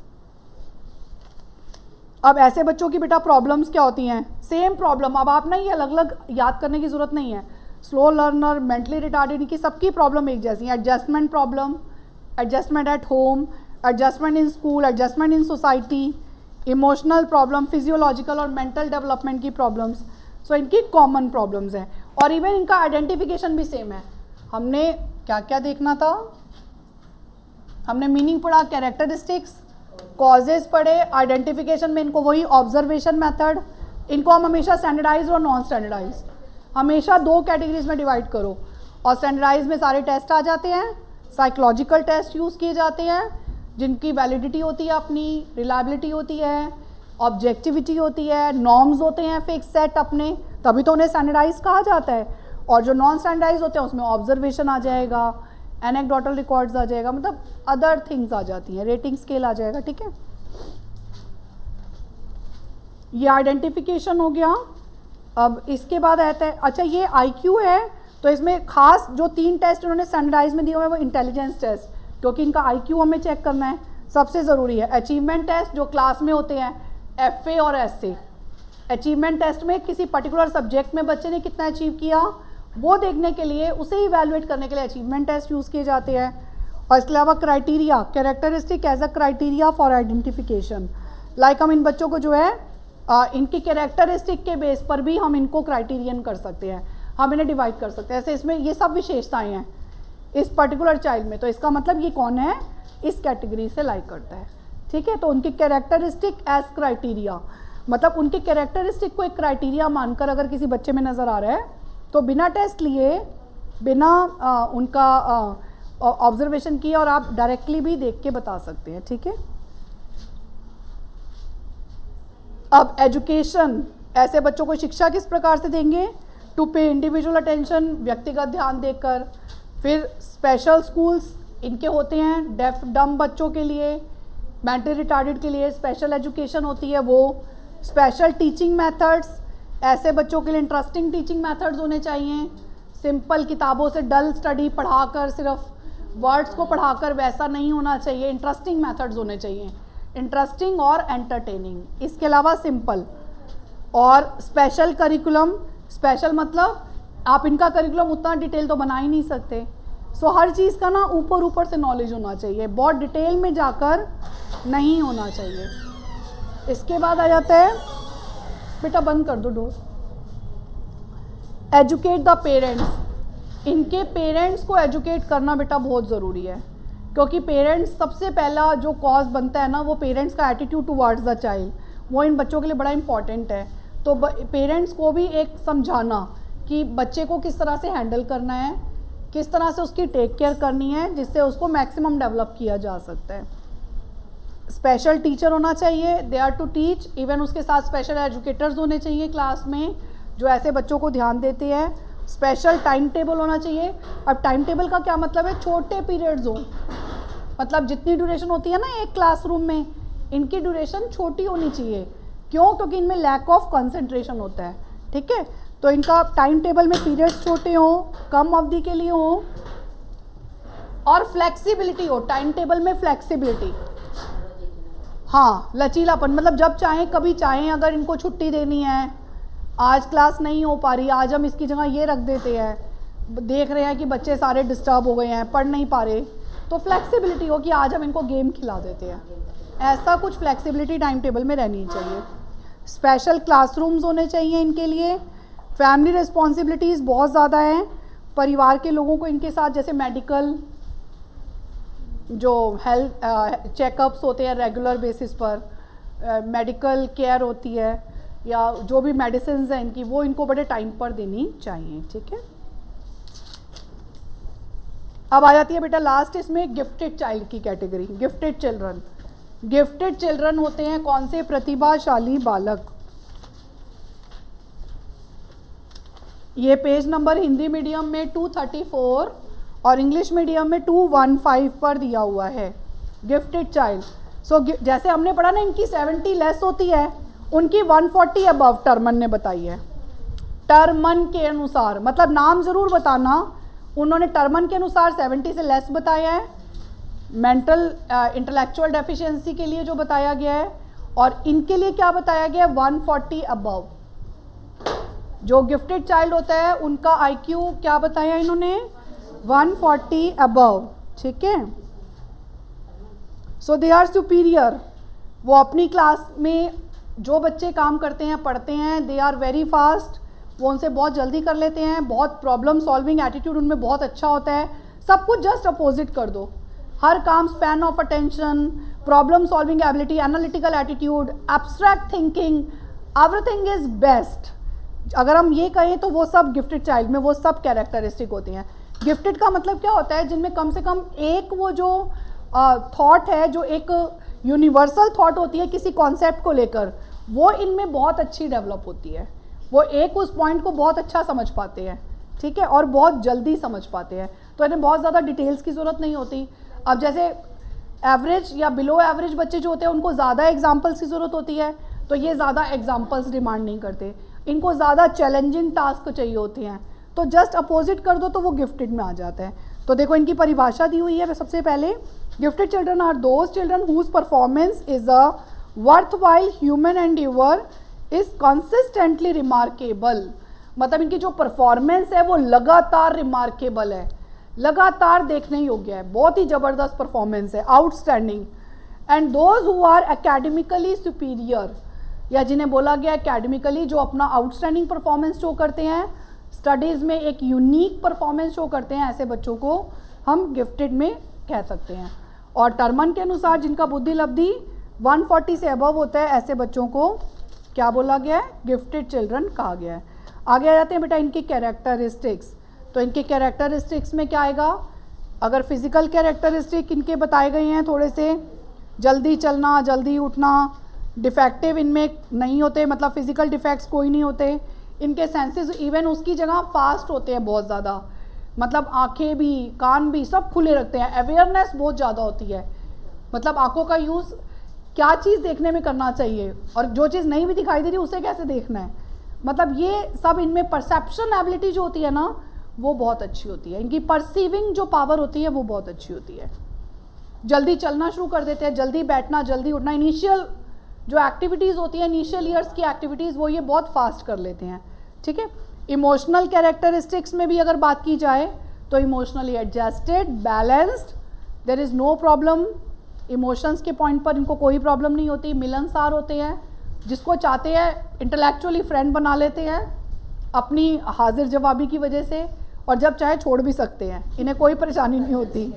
अब ऐसे बच्चों की बेटा प्रॉब्लम्स क्या होती हैं, सेम प्रॉब्लम, अब आप ना ये अलग अलग याद करने की ज़रूरत नहीं है, स्लो लर्नर, मेंटली रिटार्डेड की सबकी प्रॉब्लम एक जैसी है, adjustment problem, adjustment at home, adjustment in school, adjustment in society, emotional problem, physiological और मेंटल डेवलपमेंट की प्रॉब्लम्स, सो इनकी कॉमन प्रॉब्लम्स हैं। और इवन इनका आइडेंटिफिकेशन भी सेम है। हमने क्या क्या देखना था, हमने मीनिंग पढ़ा, कैरेक्टरिस्टिक्स, कॉजेज पढ़े, आइडेंटिफिकेशन में इनको वही ऑब्जर्वेशन मेथड, इनको हम हमेशा स्टैंडर्डाइज और नॉन स्टैंडर्डाइज हमेशा 2 कैटेगरीज में डिवाइड करो। और स्टैंडर्डाइज में सारे टेस्ट आ जाते हैं, साइकोलॉजिकल टेस्ट यूज़ किए जाते हैं जिनकी वैलिडिटी होती है, अपनी रिलायबिलिटी होती है, ऑब्जेक्टिविटी होती है, नॉर्म्स होते हैं फिक्स सेट अपने, तभी तो उन्हें स्टैंडर्डाइज कहा जाता है। और जो नॉन स्टैंडर्डाइज होते हैं उसमें ऑब्जर्वेशन आ जाएगा, एनेक्डोटल रिकॉर्ड्स आ जाएगा, मतलब अदर थिंग्स आ जाती हैं, रेटिंग स्केल आ जाएगा। ठीक है, ये आइडेंटिफिकेशन हो गया। अब इसके बाद आता है, अच्छा ये आईक्यू है, तो इसमें खास जो 3 टेस्ट उन्होंने स्टैंडर्डाइज में दिए हुए हैं वो इंटेलिजेंस टेस्ट, क्योंकि इनका आईक्यू हमें चेक करना है, सबसे ज़रूरी है। अचीवमेंट टेस्ट जो क्लास में होते हैं, एफए और एसए। अचीवमेंट टेस्ट में किसी पर्टिकुलर सब्जेक्ट में बच्चे ने कितना अचीव किया वो देखने के लिए, उसे इवैल्यूएट करने के लिए अचीवमेंट टेस्ट यूज़ किए जाते हैं। और इसके अलावा criteria, characteristic as a criteria for identification, like हम इन बच्चों को जो है इनकी कैरेक्टरिस्टिक के बेस पर भी हम इनको क्राइटेरियन कर सकते हैं, हम इन्हें डिवाइड कर सकते हैं। ऐसे इसमें ये सब विशेषताएं हैं इस पर्टिकुलर चाइल्ड में, तो इसका मतलब ये कौन है, इस कैटेगरी से लाइक करता है। ठीक है, तो उनकी कैरेक्टरिस्टिक एज क्राइटेरिया, मतलब उनके कैरेक्टरिस्टिक को एक क्राइटेरिया मानकर अगर किसी बच्चे में नज़र आ रहा है तो बिना टेस्ट लिए, बिना उनका ऑब्जर्वेशन किए, और आप डायरेक्टली भी देख के बता सकते हैं। ठीक है, अब एजुकेशन, ऐसे बच्चों को शिक्षा किस प्रकार से देंगे, टू पे इंडिविजुअल अटेंशन, व्यक्तिगत ध्यान देकर। फिर स्पेशल स्कूल्स इनके होते हैं डेफ डम बच्चों के लिए, मेंटली रिटार्डेड के लिए स्पेशल एजुकेशन होती है वो। स्पेशल टीचिंग मेथड्स, ऐसे बच्चों के लिए इंटरेस्टिंग टीचिंग मेथड्स होने चाहिए, सिंपल किताबों से डल स्टडी पढ़ाकर, सिर्फ वर्ड्स को पढ़ाकर वैसा नहीं होना चाहिए, इंटरेस्टिंग मेथड्स होने चाहिए, इंटरेस्टिंग और एंटरटेनिंग। इसके अलावा सिंपल और स्पेशल करिकुलम, स्पेशल मतलब आप इनका करिकुलम उतना डिटेल तो बना ही नहीं सकते, सो हर चीज़ का ना ऊपर ऊपर से नॉलेज होना चाहिए, बहुत डिटेल में जाकर नहीं होना चाहिए। इसके बाद आ जाता है, बेटा बंद कर दो डोर, एजुकेट द पेरेंट्स। इनके पेरेंट्स को एजुकेट करना बेटा बहुत ज़रूरी है, क्योंकि पेरेंट्स सबसे पहला जो कॉज बनता है ना, वो पेरेंट्स का एटीट्यूड टुवर्ड्स द चाइल्ड, वो इन बच्चों के लिए बड़ा इंपॉर्टेंट है। तो पेरेंट्स को भी एक समझाना कि बच्चे को किस तरह से हैंडल करना है, किस तरह से उसकी टेक केयर करनी है, जिससे उसको मैक्सिमम डेवलप किया जा सकता है। स्पेशल टीचर होना चाहिए, they are to teach, even उसके साथ स्पेशल एजुकेटर्स होने चाहिए क्लास में जो ऐसे बच्चों को ध्यान देते हैं। स्पेशल टाइम टेबल होना चाहिए। अब टाइम टेबल का क्या मतलब है, छोटे पीरियड्स हो, मतलब जितनी ड्यूरेशन होती है ना एक क्लासरूम में, इनकी ड्यूरेशन छोटी होनी चाहिए। क्यों, क्योंकि इनमें लैक ऑफ कंसंट्रेशन होता है। ठीक है, तो इनका टाइम टेबल में पीरियड्स छोटे हों, कम अवधि के लिए हों, और फ्लेक्सिबिलिटी हो, टाइम टेबल में फ्लेक्सिबिलिटी, हाँ लचीलापन, मतलब जब चाहें कभी चाहें, अगर इनको छुट्टी देनी है, आज क्लास नहीं हो पा रही, आज हम इसकी जगह ये रख देते हैं, देख रहे हैं कि बच्चे सारे डिस्टर्ब हो गए हैं, पढ़ नहीं पा रहे, तो फ्लेक्सिबिलिटी हो कि आज हम इनको गेम खिला देते हैं, ऐसा कुछ फ्लेक्सिबिलिटी टाइम टेबल में रहनी चाहिए। स्पेशल क्लासरूम्स होने चाहिए इनके लिए। फैमिली रिस्पॉन्सिबिलिटीज़ बहुत ज़्यादा हैं, परिवार के लोगों को इनके साथ, जैसे मेडिकल जो हेल्थ चेकअप्स होते हैं रेगुलर बेसिस पर, मेडिकल केयर होती है, या जो भी मेडिसिन्स हैं इनकी, वो इनको बड़े टाइम पर देनी चाहिए। ठीक है, अब आ जाती है बेटा लास्ट इसमें गिफ्टेड चाइल्ड की category. Gifted children, gifted children होते हैं कौन से, प्रतिभाशाली बालक। ये पेज नंबर हिंदी मीडियम में 234 और इंग्लिश मीडियम में 215 पर दिया हुआ है। गिफ्टेड चाइल्ड, सो जैसे हमने पढ़ा ना इनकी 70 लेस होती है, उनकी 140 अबव टर्मन ने बताई है। टर्मन के अनुसार, मतलब नाम ज़रूर बताना, उन्होंने टर्मन के अनुसार 70 से लेस बताया है, मेंटल इंटेलेक्चुअल डेफिशिएंसी के लिए जो बताया गया है, और इनके लिए क्या बताया गया है 140 अबव। जो गिफ्टेड चाइल्ड होता है उनका IQ क्या बताया इन्होंने 140 अबव, ठीक है। सो दे आर सुपीरियर, वो अपनी क्लास में जो बच्चे काम करते हैं पढ़ते हैं, दे आर वेरी फास्ट, वो उनसे बहुत जल्दी कर लेते हैं, बहुत प्रॉब्लम सॉल्विंग एटीट्यूड उनमें बहुत अच्छा होता है। सब कुछ जस्ट अपोजिट कर दो, हर काम span of attention, problem solving ability, analytical attitude, abstract thinking, everything is best. अगर हम ये कहें तो वो सब गिफ्टेड चाइल्ड में वो सब कैरेक्टरिस्टिक होती हैं। गिफ्टेड का मतलब क्या होता है, जिनमें कम से कम एक वो जो थॉट है, जो एक यूनिवर्सल थॉट होती है किसी कॉन्सेप्ट को लेकर, वो इनमें बहुत अच्छी डेवलप होती है। वो एक उस पॉइंट को बहुत अच्छा समझ पाते हैं, ठीक है, और बहुत जल्दी समझ पाते हैं, तो इन्हें बहुत ज़्यादा डिटेल्स की ज़रूरत नहीं होती। अब जैसे एवरेज या बिलो एवरेज बच्चे जो होते हैं उनको ज़्यादा एग्जाम्पल्स की ज़रूरत होती है, तो ये ज़्यादा एग्जाम्पल्स डिमांड नहीं करते, इनको ज़्यादा चैलेंजिंग टास्क चाहिए होते हैं, तो जस्ट अपोजिट कर दो तो वो गिफ्टेड में आ जाता है। तो देखो इनकी परिभाषा दी हुई है। सबसे पहले gifted children are those children whose performance is a worthwhile human endeavour is consistently remarkable. मतलब इनकी जो परफॉर्मेंस है वो लगातार रिमार्केबल है, लगातार देखने योग्य है, बहुत ही ज़बरदस्त परफॉर्मेंस है, outstanding. And those who are academically superior, या जिन्हें बोला गया एकेडमिकली जो अपना आउटस्टैंडिंग परफॉर्मेंस शो करते हैं, स्टडीज़ में एक यूनिक परफॉर्मेंस शो करते हैं, ऐसे बच्चों को हम गिफ्टेड में कह सकते हैं। और टर्मन के अनुसार जिनका बुद्धि लब्धि 140 से अबव होता है, ऐसे बच्चों को क्या बोला गया है, गिफ्टेड चिल्ड्रन कहा गया है। आगे आ जाते हैं बेटा इनकी कैरेक्टरिस्टिक्स। तो इनके कैरेक्टरिस्टिक्स में क्या आएगा, अगर फिजिकल कैरेक्टरिस्टिक इनके बताए गए हैं, थोड़े से जल्दी चलना, जल्दी उठना, डिफेक्टिव इनमें नहीं होते, मतलब फिजिकल डिफेक्ट्स कोई नहीं होते। इनके सेंसेस इवन उसकी जगह फास्ट होते हैं बहुत ज़्यादा, मतलब आंखें भी कान भी सब खुले रखते हैं, अवेयरनेस बहुत ज़्यादा होती है, मतलब आंखों का यूज़ क्या चीज़ देखने में करना चाहिए और जो चीज़ नहीं भी दिखाई दे रही उसे कैसे देखना है, मतलब ये सब इनमें परसेप्शन एबिलिटी जो होती है ना वो बहुत अच्छी होती है। इनकी परसीविंग जो पावर होती है वो बहुत अच्छी होती है। जल्दी चलना शुरू कर देते हैं, जल्दी बैठना, जल्दी उठना, इनिशियल जो एक्टिविटीज़ होती हैं, इनिशियल ईयर्स की एक्टिविटीज़, वो ये बहुत फास्ट कर लेते हैं, ठीक है। इमोशनल कैरेक्टरिस्टिक्स में भी अगर बात की जाए तो emotionally adjusted, balanced, there is no problem, emotions के पॉइंट पर इनको कोई प्रॉब्लम नहीं होती, मिलनसार होते हैं, जिसको चाहते हैं इंटेलेक्चुअली फ्रेंड बना लेते हैं अपनी हाजिर जवाबी की वजह से, और जब चाहे छोड़ भी सकते हैं, इन्हें कोई परेशानी नहीं होती,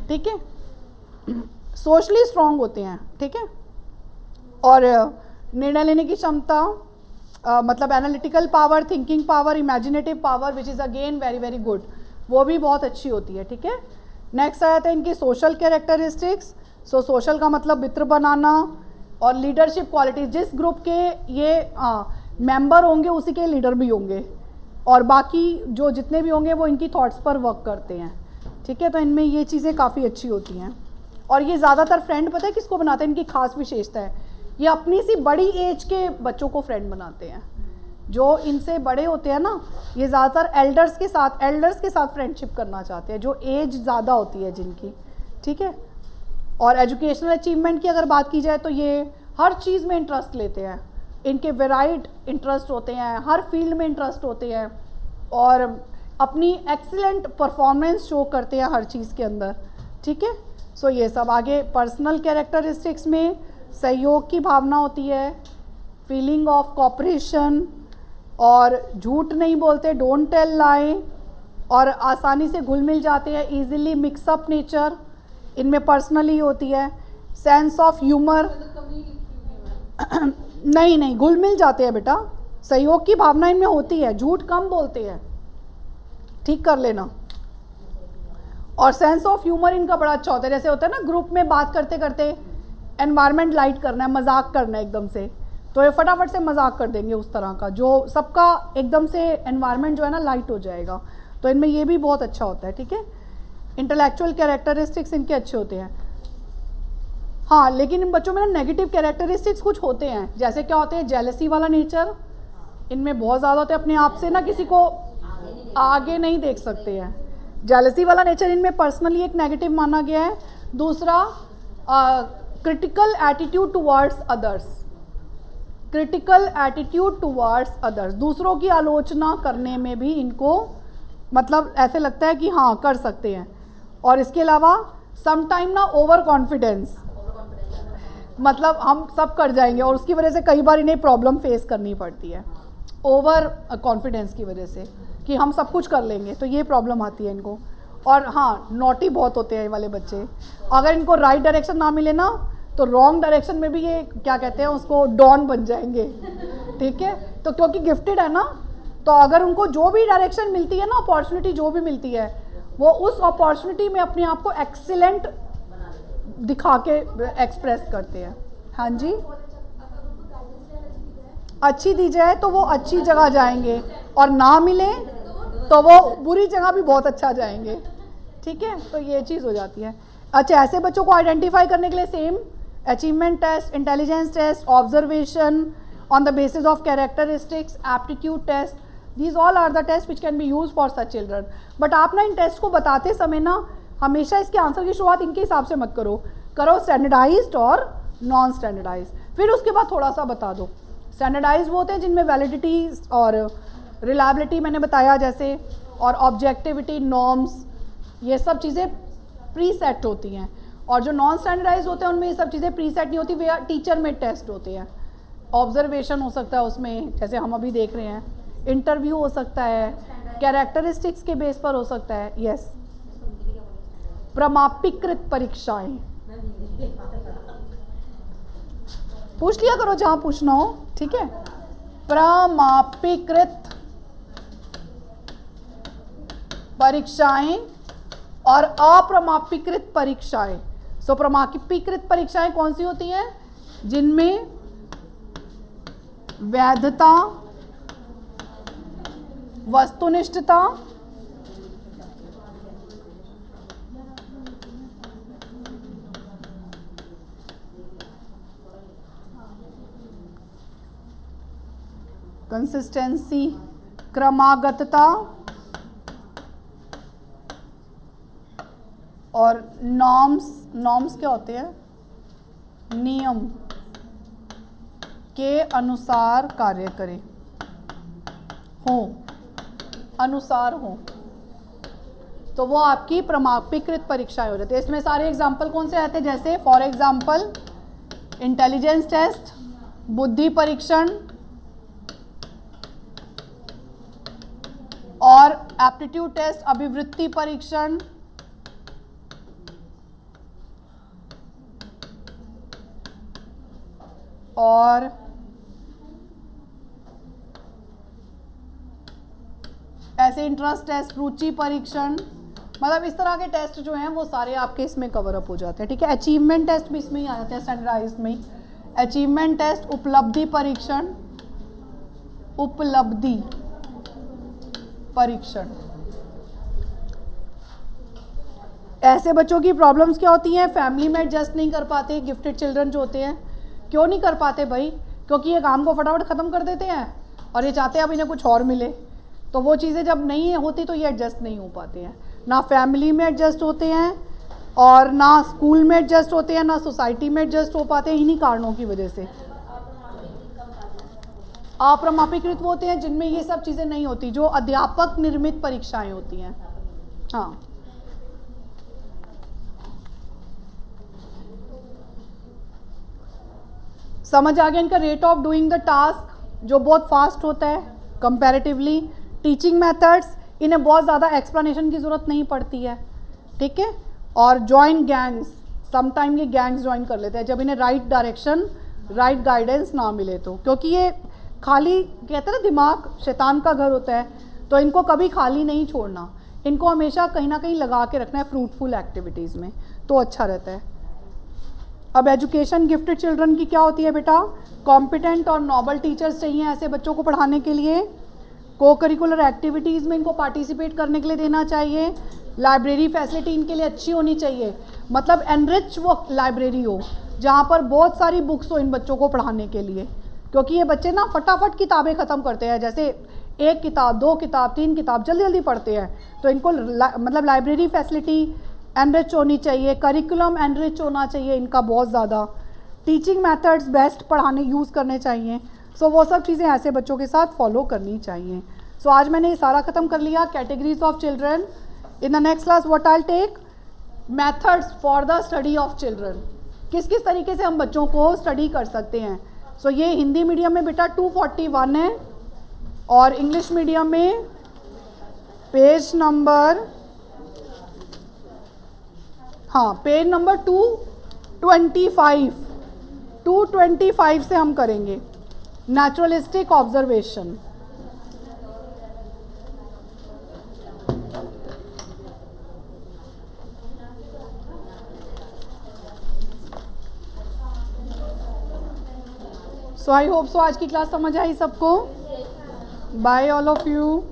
ठीक है। सोशली स्ट्रांग होते हैं, ठीक है, और निर्णय लेने की क्षमता, मतलब analytical power, thinking power, imaginative power which is again very very good, वो भी बहुत अच्छी होती है, ठीक है। नेक्स्ट आ जाता है इनकी सोशल कैरेक्टरिस्टिक्स। सो सोशल का मतलब मित्र बनाना और लीडरशिप क्वालिटीज़, जिस ग्रुप के ये मेंबर होंगे उसी के लीडर भी होंगे, और बाकी जो जितने भी होंगे वो इनकी थॉट्स पर वर्क करते हैं, ठीक है। तो इनमें ये चीज़ें काफ़ी अच्छी होती हैं। और ये ज़्यादातर फ्रेंड पता है किसको बनाते हैं, इनकी खास विशेषता है, ये अपनी सी बड़ी एज के बच्चों को फ्रेंड बनाते हैं। जो इनसे बड़े होते हैं ना, ये ज़्यादातर एल्डर्स के साथ फ्रेंडशिप करना चाहते हैं, जो एज ज़्यादा होती है जिनकी, ठीक है। और एजुकेशनल अचीवमेंट की अगर बात की जाए तो ये हर चीज़ में इंटरेस्ट लेते हैं, इनके वेराइड इंटरेस्ट होते हैं, हर फील्ड में इंटरेस्ट होते हैं, और अपनी एक्सीलेंट परफॉर्मेंस शो करते हैं हर चीज़ के अंदर, ठीक है। सो ये सब। आगे पर्सनल कैरेक्टरिस्टिक्स में सहयोग की भावना होती है, फीलिंग ऑफ कोऑपरेशन, और झूठ नहीं बोलते, डोंट टेल लाई, और आसानी से घुल मिल जाते हैं, इजीली मिक्सअप नेचर इनमें पर्सनली होती है। सेंस ऑफ ह्यूमर नहीं घुल मिल जाते हैं बेटा, सहयोग की भावना इनमें होती है, झूठ कम बोलते हैं, ठीक कर लेना। और सेंस ऑफ ह्यूमर इनका बड़ा अच्छा होता है, जैसे होता है ना ग्रुप में बात करते करते एनवायरनमेंट लाइट करना है, मजाक करना है एकदम से, तो ये फटाफट से मजाक कर देंगे उस तरह का, जो सबका एकदम से एनवायरनमेंट जो है ना लाइट हो जाएगा, तो इनमें ये भी बहुत अच्छा होता है, ठीक है। इंटेलेक्चुअल कैरेक्टरिस्टिक्स इनके अच्छे होते हैं। हाँ, लेकिन इन बच्चों में ना नेगेटिव कैरेक्टरिस्टिक्स कुछ होते हैं, जैसे क्या होते हैं, जेलसी वाला नेचर इनमें बहुत ज़्यादा होता है, अपने आप से ना किसी को आगे नहीं देख सकते हैं, जेलसी वाला नेचर इनमें पर्सनली एक नेगेटिव माना गया है। दूसरा critical attitude towards others, critical attitude towards others, दूसरों की आलोचना करने में भी इनको मतलब ऐसे लगता है कि हाँ कर सकते हैं। और इसके अलावा समटाइम ना ओवर कॉन्फिडेंस, मतलब हम सब कर जाएंगे और उसकी वजह से कई बार इन्हें प्रॉब्लम फेस करनी पड़ती है ओवर कॉन्फिडेंस की वजह से कि हम सब कुछ कर लेंगे, तो ये प्रॉब्लम आती है इनको। और हाँ, नॉटी बहुत होते हैं ये वाले बच्चे, अगर इनको राइट डायरेक्शन ना मिले ना तो रॉन्ग डायरेक्शन में भी ये क्या कहते हैं उसको डॉन बन जाएंगे, ठीक है। तो क्योंकि गिफ्टेड है ना, तो अगर उनको जो भी डायरेक्शन मिलती है ना, अपॉर्चुनिटी जो भी मिलती है, वो उस अपॉर्चुनिटी में अपने आप को एक्सीलेंट दिखा के एक्सप्रेस करते हैं। हाँ जी, अच्छी दी जाए तो वो अच्छी जगह जाएंगे और ना मिले तो वो बुरी जगह भी बहुत अच्छा जाएंगे, ठीक है। तो ये चीज़ हो जाती है। अच्छा, ऐसे बच्चों को आइडेंटिफाई करने के लिए same achievement test, intelligence test, observation on the basis of characteristics, aptitude test, these all are the test which can be use for such children. But आप ना इन टेस्ट को बताते समय ना हमेशा इसके आंसर की शुरुआत इनके हिसाब से मत करो, करो स्टैंडर्डाइज्ड और नॉन स्टैंडर्डाइज, फिर उसके बाद थोड़ा सा बता दो। स्टैंडर्डाइज वो होते हैं जिनमें वैलिडिटी और रिलायबिलिटी मैंने बताया जैसे, और ऑब्जेक्टिविटी, नॉर्म्स, ये सब चीज़ें प्री सेट होती हैं। और जो नॉन स्टैंडर्डाइज होते हैं उनमें ये सब चीज़ें प्री सेट नहीं होती, वे टीचर में टेस्ट होते हैं। ऑब्जर्वेशन हो सकता है उसमें, जैसे हम अभी देख रहे हैं, इंटरव्यू हो सकता है, कैरेक्टरिस्टिक्स के बेस पर हो सकता है, यस, प्रमापीकृत परीक्षाएं पूछ लिया करो जहां पूछना हो, ठीक है। प्रमापीकृत परीक्षाएं और अप्रमापीकृत परीक्षाएं। सो प्रमापीकृत परीक्षाएं कौन सी होती हैं? जिनमें वैधता, वस्तुनिष्ठता, कंसिस्टेंसी, क्रमागतता और नॉर्म्स क्या होते हैं? नियम के अनुसार कार्य करें, हो, अनुसार हो, तो वो आपकी प्रमापीकृत परीक्षाएं हो जाती है। इसमें सारे एग्जाम्पल कौन से आते हैं? जैसे फॉर एग्जाम्पल इंटेलिजेंस टेस्ट, बुद्धि परीक्षण और एप्टीट्यूड टेस्ट, अभिवृत्ति परीक्षण, और ऐसे इंटरेस्ट टेस्ट, रुचि परीक्षण, मतलब इस तरह के टेस्ट जो हैं वो सारे आपके इसमें कवर अप हो जाते हैं, ठीक है। अचीवमेंट टेस्ट भी इसमें ही आ जाते हैं, स्टैंडर्डाइज्ड में। अचीवमेंट टेस्ट, उपलब्धि परीक्षण, उपलब्धि परीक्षण। ऐसे बच्चों की प्रॉब्लम्स क्या होती हैं? फैमिली में एडजस्ट नहीं कर पाते, गिफ्टेड चिल्ड्रन जो होते हैं। क्यों नहीं कर पाते भाई? क्योंकि ये काम को फटाफट ख़त्म कर देते हैं और ये चाहते हैं अब इन्हें कुछ और मिले, तो वो चीज़ें जब नहीं होती तो ये एडजस्ट नहीं हो पाते हैं। ना फैमिली में एडजस्ट होते हैं और ना स्कूल में एडजस्ट होते हैं, ना सोसाइटी में एडजस्ट हो पाते हैं, इन्हीं कारणों की वजह से। अप्रमापीकृत वो होते हैं जिनमें ये सब चीज़ें नहीं होती, जो अध्यापक निर्मित परीक्षाएं होती हैं। हाँ, समझ आ गया इनका rate of doing the task, जो बहुत फास्ट होता है कंपैरेटिवली। टीचिंग मेथड्स, इन्हें बहुत ज़्यादा एक्सप्लेनेशन की ज़रूरत नहीं पड़ती है, ठीक है। और जॉइन गैंग्स, समटाइम ये गैंग्स ज्वाइन कर लेते हैं जब इन्हें राइट डायरेक्शन, राइट गाइडेंस ना मिले तो, क्योंकि ये खाली कहते हैं ना दिमाग शैतान का घर होता है, तो इनको कभी खाली नहीं छोड़ना, इनको हमेशा कहीं ना कहीं लगा के रखना है फ्रूटफुल एक्टिविटीज़ में, तो अच्छा रहता है। अब एजुकेशन गिफ्टेड चिल्ड्रन की क्या होती है बेटा? कॉम्पिटेंट और नॉबल टीचर्स चाहिए ऐसे बच्चों को पढ़ाने के लिए। को करिकुलर एक्टिविटीज़ में इनको पार्टिसिपेट करने के लिए देना चाहिए। लाइब्रेरी फैसिलिटी इनके लिए अच्छी होनी चाहिए, मतलब एनरिच वो लाइब्रेरी हो जहाँ पर बहुत सारी बुक्स हो इन बच्चों को पढ़ाने के लिए, क्योंकि ये बच्चे ना फटाफट किताबें ख़त्म करते हैं। जैसे एक किताब, 2 किताब, 3 किताब जल्दी जल्दी पढ़ते हैं, तो इनको मतलब लाइब्रेरी फैसिलिटी एनरिच होनी चाहिए, करिकुलम एनरिच होना चाहिए इनका बहुत ज़्यादा, टीचिंग मेथड्स बेस्ट पढ़ाने यूज़ करने चाहिए। सो वो सब चीज़ें ऐसे बच्चों के साथ फॉलो करनी चाहिए। सो आज मैंने ये सारा ख़त्म कर लिया, categories of children. In the next class what I will take, methods for the study of children, किस किस तरीके से हम बच्चों को स्टडी कर सकते हैं। सो ये हिंदी मीडियम में बेटा 241 है और इंग्लिश मीडियम में पेज नंबर, हाँ पेज नंबर 225 से हम करेंगे naturalistic observation. So I hope so आज की क्लास समझ आई सबको। Bye all of you.